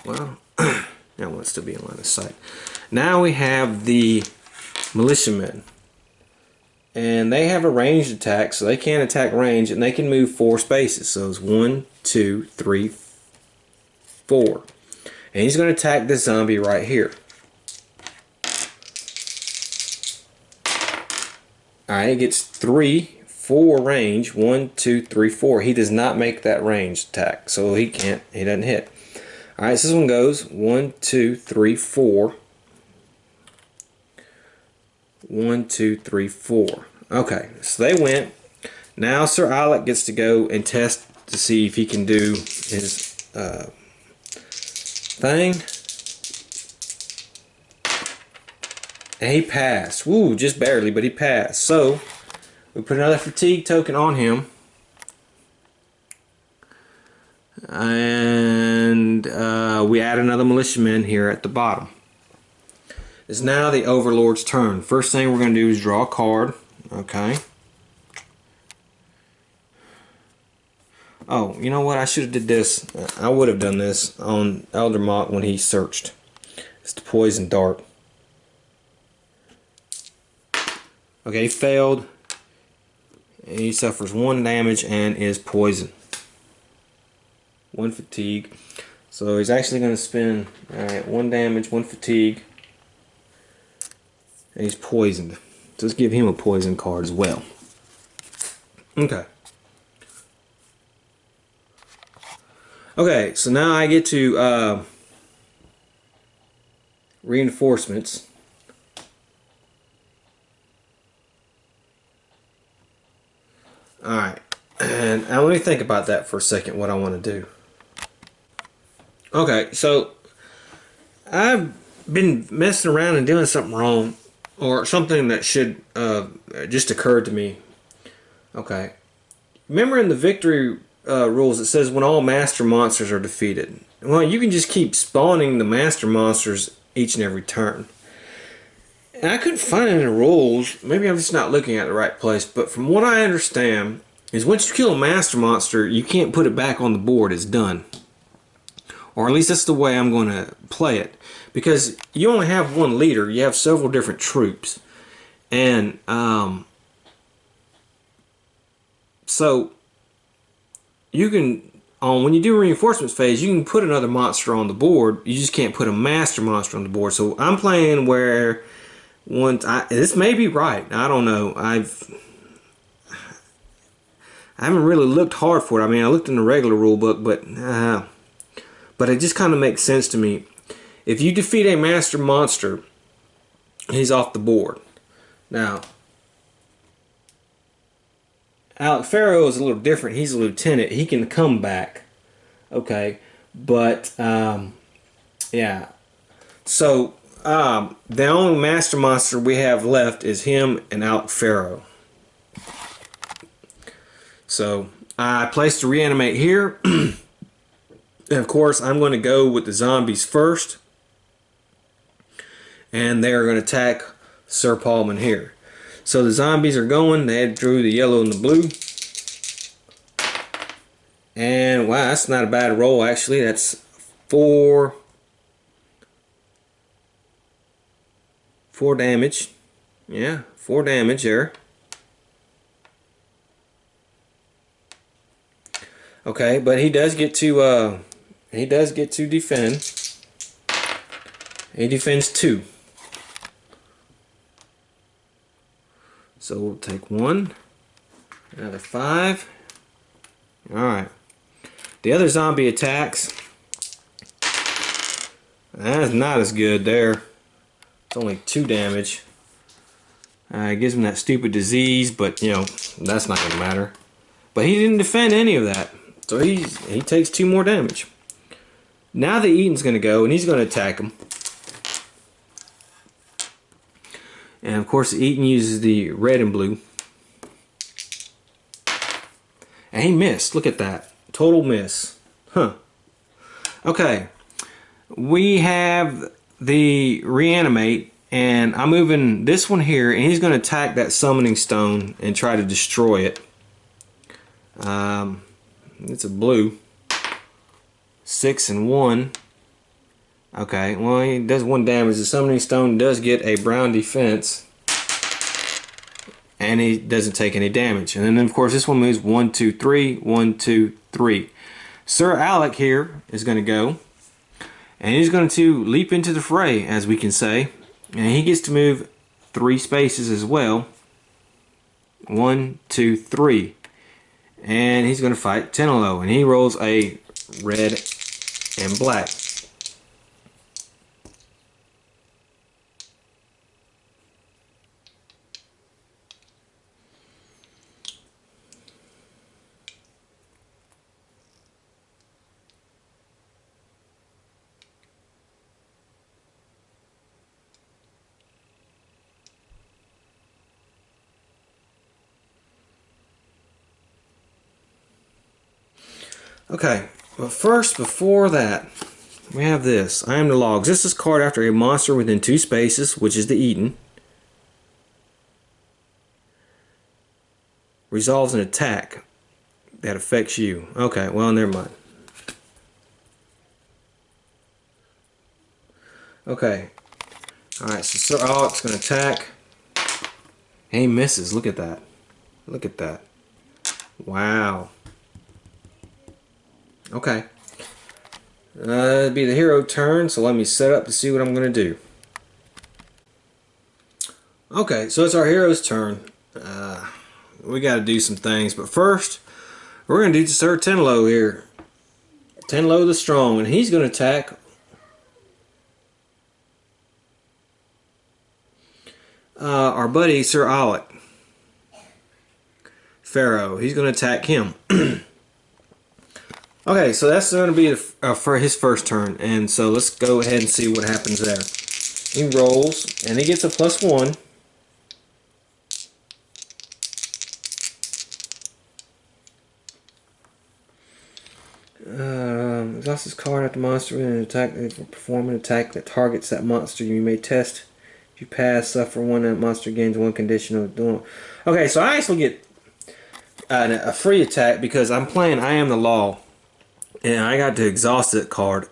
Well, I want to still be in line of sight. Now we have the militiamen. And they have a ranged attack, so they can attack range, and they can move 4 spaces. So it's 1, 2, 3, 4. And he's going to attack this zombie right here. Alright, he gets 3, 4 range. 1, 2, 3, 4. He does not make that range attack, so he doesn't hit. Alright, so this one goes 1, 2, 3, 4. 1, 2, 3, 4. Okay, so they went. Now Sir Alec gets to go and test to see if he can do his thing. And he passed. Woo, just barely, but he passed. So we put another fatigue token on him. And we add another militiaman here at the bottom. It's now the Overlord's turn. First thing we're going to do is draw a card. Okay. Oh, you know what? I should have did this. I would have done this on Eldermont when he searched. It's the poison dart. Okay, he failed. He suffers 1 damage and is poisoned. 1 fatigue. So he's actually going to spend, alright, 1 damage, 1 fatigue. And he's poisoned. So let's give him a poison card as well. Okay. Okay, so now I get to reinforcements. Alright, and now let me think about that for a second, what I want to do. Okay, so I've been messing around and doing something wrong, or something that should just occurred to me. Okay, remember in the victory rules it says when all master monsters are defeated. Well, you can just keep spawning the master monsters each and every turn. And I couldn't find it in the rules. Maybe I'm just not looking at the right place. But from what I understand is once you kill a master monster, you can't put it back on the board. It's done. Or at least that's the way I'm going to play it. Because you only have one leader. You have several different troops. And so you can, when you do reinforcements phase, you can put another monster on the board. You just can't put a master monster on the board. So I'm playing where this may be right. I don't know. I haven't really looked hard for it. I mean, I looked in the regular rule book, but it just kind of makes sense to me. If you defeat a master monster, he's off the board. Now, Alec Farrow is a little different. He's a lieutenant. He can come back. Okay. But, yeah. So, the only master monster we have left is him and Alec Farrow. So, I placed a reanimate here. And, of course, I'm going to go with the zombies first. And they're going to attack Sir Paulman here. So the zombies are going. They drew the yellow and the blue. And wow, that's not a bad roll actually. That's 4 damage. Yeah, 4 damage there. Okay, but he does get to defend. He defends 2. So we'll take 1, another 5. Alright. The other zombie attacks. That's not as good there. It's only 2 damage. It gives him that stupid disease, but you know, that's not going to matter. But he didn't defend any of that. So he takes 2 more damage. Now the Eaton's going to go and he's going to attack him. And of course Eaton uses the red and blue. And he missed. Look at that. Total miss. Huh. Okay. We have the reanimate. And I'm moving this one here. And he's going to attack that summoning stone and try to destroy it. It's a blue. 6 and 1. Okay, well, he does 1 damage. The summoning stone does get a brown defense. And he doesn't take any damage. And then, of course, this one moves 1, 2, 3. 1, 2, 3. Sir Alec here is going to go. And he's going to leap into the fray, as we can say. And he gets to move 3 spaces as well. 1, 2, 3. And he's going to fight Tenelo. And he rolls a red and black. Okay, but first, before that, we have this. I am the logs. This is card after a monster within 2 spaces, which is the Eaten. Resolves an attack that affects you. Okay, well, never mind. Okay. Alright, so Sir Alec's going to attack. He misses. Look at that. Look at that. Wow. Okay. It'd be the hero turn, so let me set up to see what I'm going to do. Okay, so it's our hero's turn. We got to do some things, but first, we're going to do Sir Tenelo here. Tenelo the Strong, and he's going to attack our buddy Sir Alec. Pharaoh. He's going to attack him. Okay, so that's going to be for his first turn, and so let's go ahead and see what happens there. He rolls, and he gets a +1. Exhaust this card after monster with an attack. Perform an attack that targets that monster. You may test. If you pass, suffer 1. That monster gains 1 condition of doing. Okay, so I actually get a free attack because I'm playing I Am the Law. And I got to exhaust that card.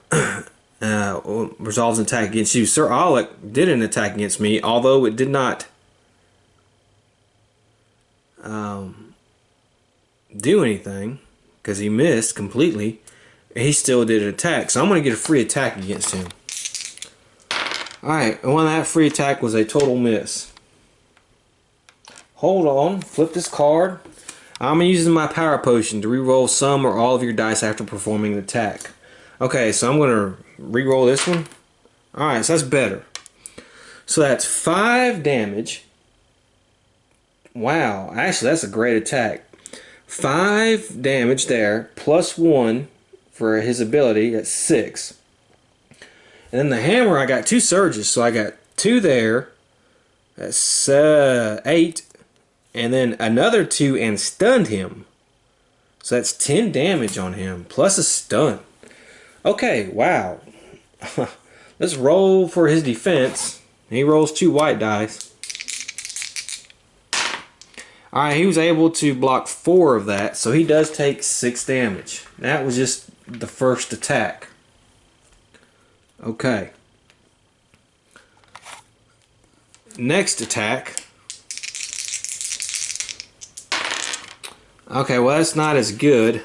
Resolves an attack against you. Sir Alec did an attack against me, although it did not do anything because he missed completely. He still did an attack, so I'm going to get a free attack against him. Alright, and one of that free attack was a total miss. Hold on, flip this card. I'm using my power potion to reroll some or all of your dice after performing an attack. Okay, so I'm going to reroll this one. Alright, so that's better. So that's 5 damage. Wow, actually that's a great attack. 5 damage there, +1 for his ability, that's 6. And then the hammer, I got 2 surges, so I got 2 there. That's 8. And then another 2 and stunned him. So that's 10 damage on him, plus a stun. Okay, wow. Let's roll for his defense. He rolls 2 white dice. Alright, he was able to block 4 of that, so he does take 6 damage. That was just the first attack. Okay. Next attack. Okay, well that's not as good.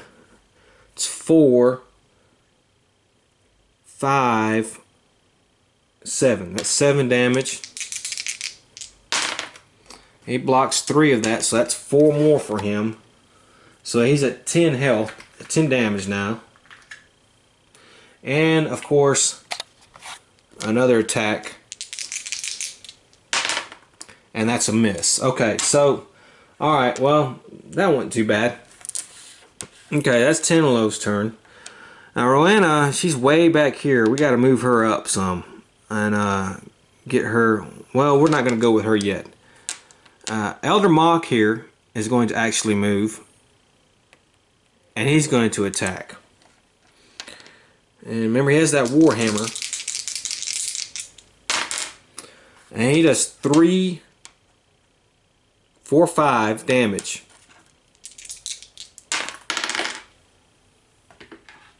It's 4, 5, 7. That's 7 damage. He blocks 3 of that, so that's 4 more for him. So he's at 10 health, 10 damage now. And of course, another attack. And that's a miss. Okay, so alright, well, that wasn't too bad. Okay, that's Tenelo's turn. Now, Rowena, she's way back here. We got to move her up some. And get her... Well, we're not going to go with her yet. Elder Mock here is going to actually move. And he's going to attack. And remember, he has that Warhammer. And he does 3... 4, 5 damage.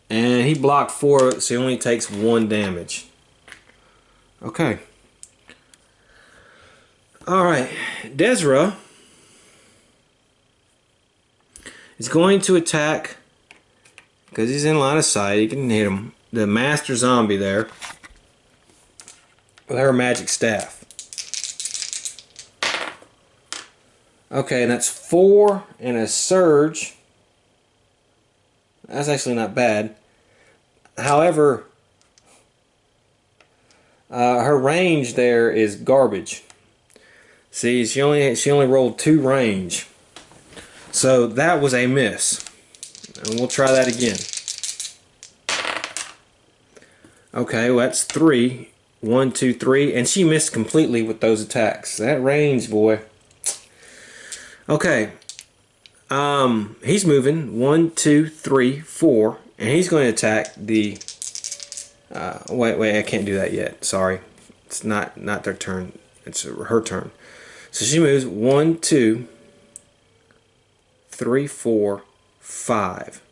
And he blocked 4, so he only takes 1 damage. Okay. Alright. Desra is going to attack because he's in line of sight. He can hit him. the master zombie there with her magic staff. Okay, and that's 4 and a surge. That's actually not bad. However, her range there is garbage. See, she only rolled 2 range. So that was a miss. And we'll try that again. Okay, well that's 3. 1, 2, 3, and she missed completely with those attacks. That range, boy. Okay. He's moving 1, 2, 3, 4, and he's going to attack the. Wait, I can't do that yet. Sorry, it's not their turn. It's her turn. So she moves 1, 2, 3, 4, 5,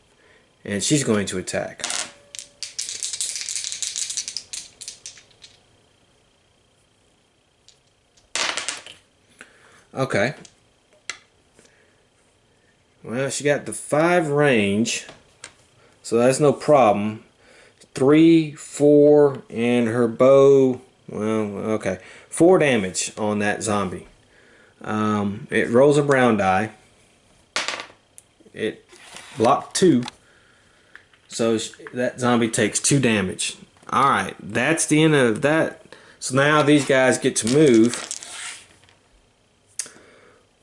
and she's going to attack. Okay. Well, she got the 5 range, so that's no problem. 3, 4, and her bow. Well, okay, 4 damage on that zombie. It rolls a brown die. It blocked 2, so that zombie takes 2 damage. All right, that's the end of that. So now these guys get to move.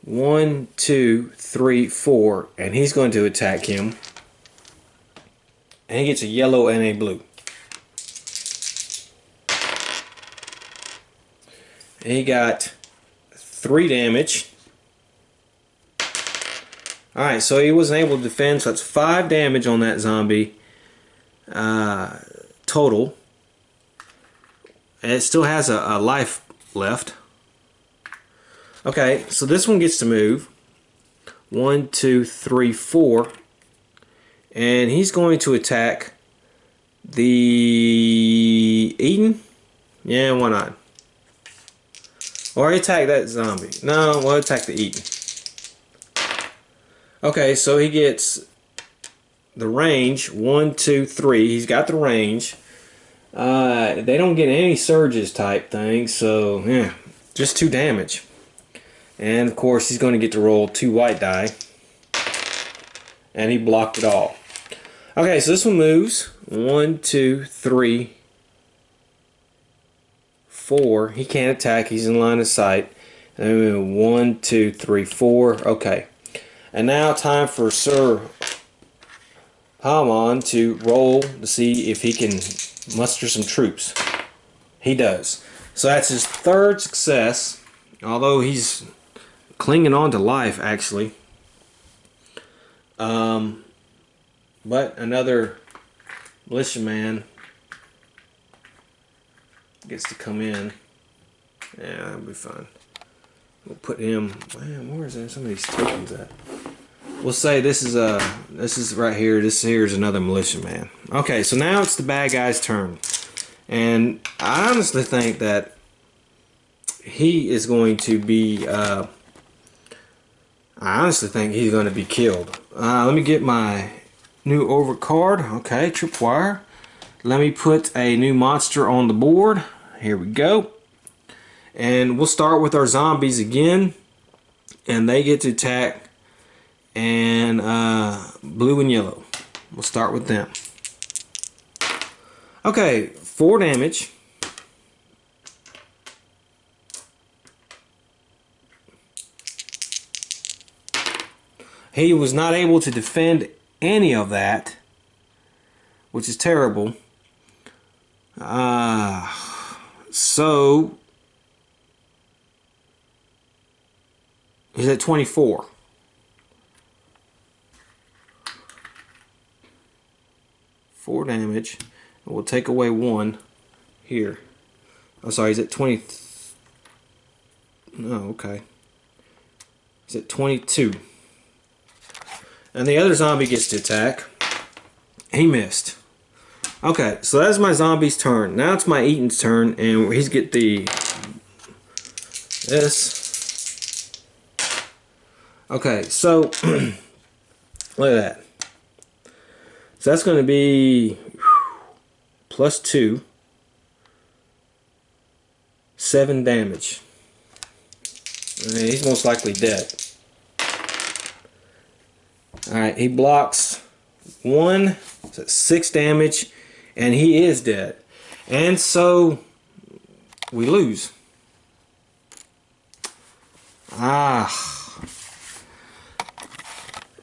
1, 2, 3, 4, and he's going to attack him. And he gets a yellow and a blue. And he got 3 damage. Alright, so he wasn't able to defend, so that's 5 damage on that zombie total. And it still has a life left. Okay, so this one gets to move. 1, 2, 3, 4. And he's going to attack the Eden? Yeah, why not? Or attack that zombie. No, we'll attack the Eden. Okay, so he gets the range. 1, 2, 3. He's got the range. They don't get any surges type thing, so yeah, just 2 damage. And of course he's going to get to roll 2 white die. And he blocked it all. Okay, so this one moves. 1, 2, 3, 4. He can't attack. He's in line of sight. And 1, 2, 3, 4. Okay. And now time for Sir Palmon to roll to see if he can muster some troops. He does. So that's his 3rd success. Although he's clinging on to life, actually. But another militiaman gets to come in. Yeah, that'll be fun. We'll put him. Man, where is there some of these tokens at? We'll say this is right here. This here is another militiaman. Okay, so now it's the bad guy's turn, and I honestly think that he is going to be. I honestly think he's going to be killed. Let me get my new over card. Okay, tripwire. Let me put a new monster on the board. Here we go. And we'll start with our zombies again. And they get to attack. And blue and yellow. We'll start with them. Okay, 4 damage. He was not able to defend any of that, which is terrible. So he's at 24. Four damage. We'll take away 1 here. Oh, sorry, he's at 20. No, okay. He's at 22. And the other zombie gets to attack. He missed. Okay, so that's my zombie's turn. Now it's my Eaton's turn, and he's get the this. Okay, so look at that. So that's going to be plus 2, 7 damage. He's most likely dead. Alright, he blocks 1, so 6 damage, and he is dead. And so we lose.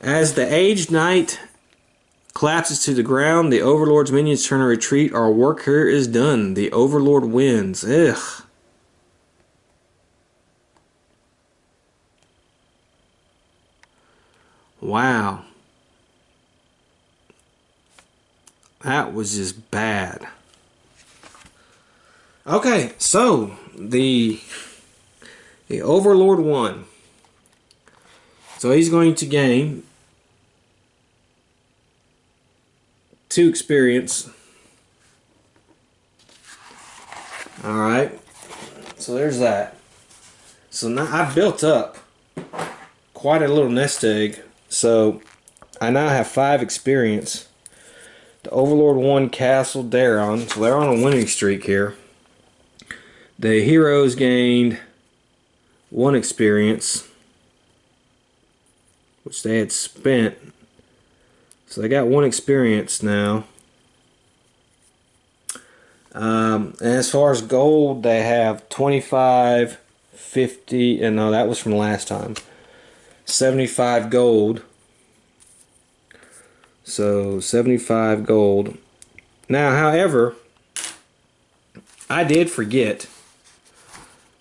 As the aged knight collapses to the ground, the Overlord's minions turn to retreat. Our work here is done. The Overlord wins. Ugh. Wow. That was just bad. Okay, so the Overlord won. So he's going to gain 2 experience. Alright. So there's that. So now I built up quite a little nest egg. So I now have 5 experience. The Overlord won Castle Daerion. So they're on a winning streak here. The heroes gained 1 experience, which they had spent. So they got 1 experience now. And as far as gold, they have 25, 50, and no, that was from last time. 75 gold. So 75 gold. Now, however, I did forget,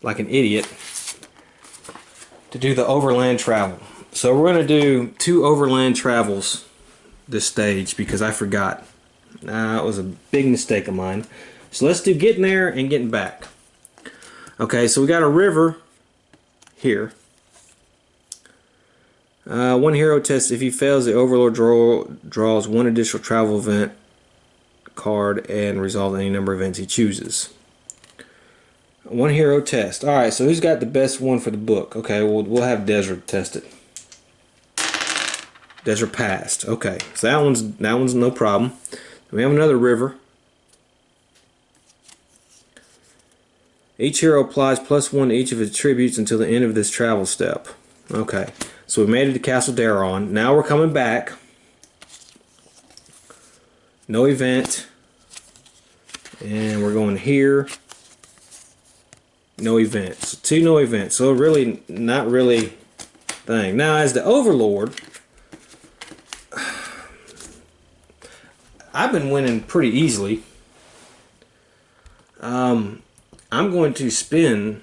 like an idiot, to do the overland travel. So we're going to do 2 overland travels this stage because I forgot. It was a big mistake of mine. So let's do getting there and getting back. Okay, so we got a river here. 1 hero test. If he fails, the Overlord draws 1 additional travel event card and resolves any number of events he chooses. 1 hero test. Alright, so who's got the best one for the book? Okay, we'll have Desert test it. Desert passed. Okay, so that one's no problem. We have another river. Each hero applies +1 to each of its attributes until the end of this travel step. Okay, so we made it to Castle Daerion. Now we're coming back. No event. And we're going here. No events. So 2 no events. So really, not really thing. Now as the Overlord, I've been winning pretty easily. I'm going to spend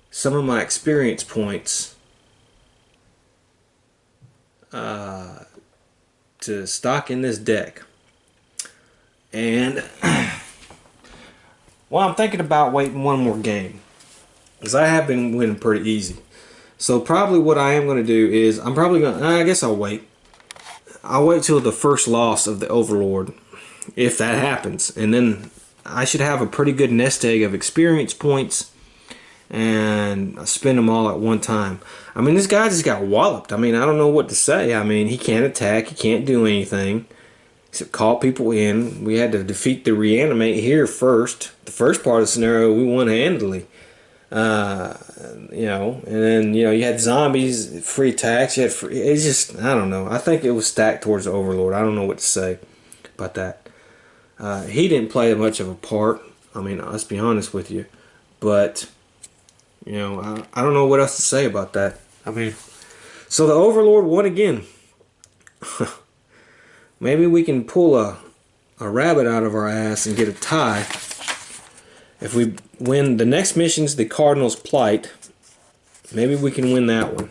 some of my experience points to stock in this deck. And well, I'm thinking about waiting 1 more game because I have been winning pretty easy. So probably what I am going to do is I guess I'll wait. I'll wait till the first loss of the Overlord, if that happens, and then I should have a pretty good nest egg of experience points and spend them all at one time. I mean, this guy just got walloped. I mean, I don't know what to say. I mean, he can't attack, he can't do anything except call people in. We had to defeat the reanimate here first. The first part of the scenario we won handily. You know, and then, you know, you had zombies, free attacks, you had free, it's just, I don't know. I think it was stacked towards the Overlord. I don't know what to say about that. He didn't play much of a part. I mean, let's be honest with you. But, you know, I don't know what else to say about that. I mean, so the Overlord won again. Maybe we can pull a rabbit out of our ass and get a tie. If we win the next mission's the Cardinal's Plight, maybe we can win that one.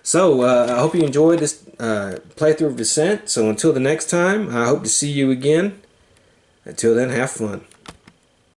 So, I hope you enjoyed this playthrough of Descent. So until the next time, I hope to see you again. Until then, have fun.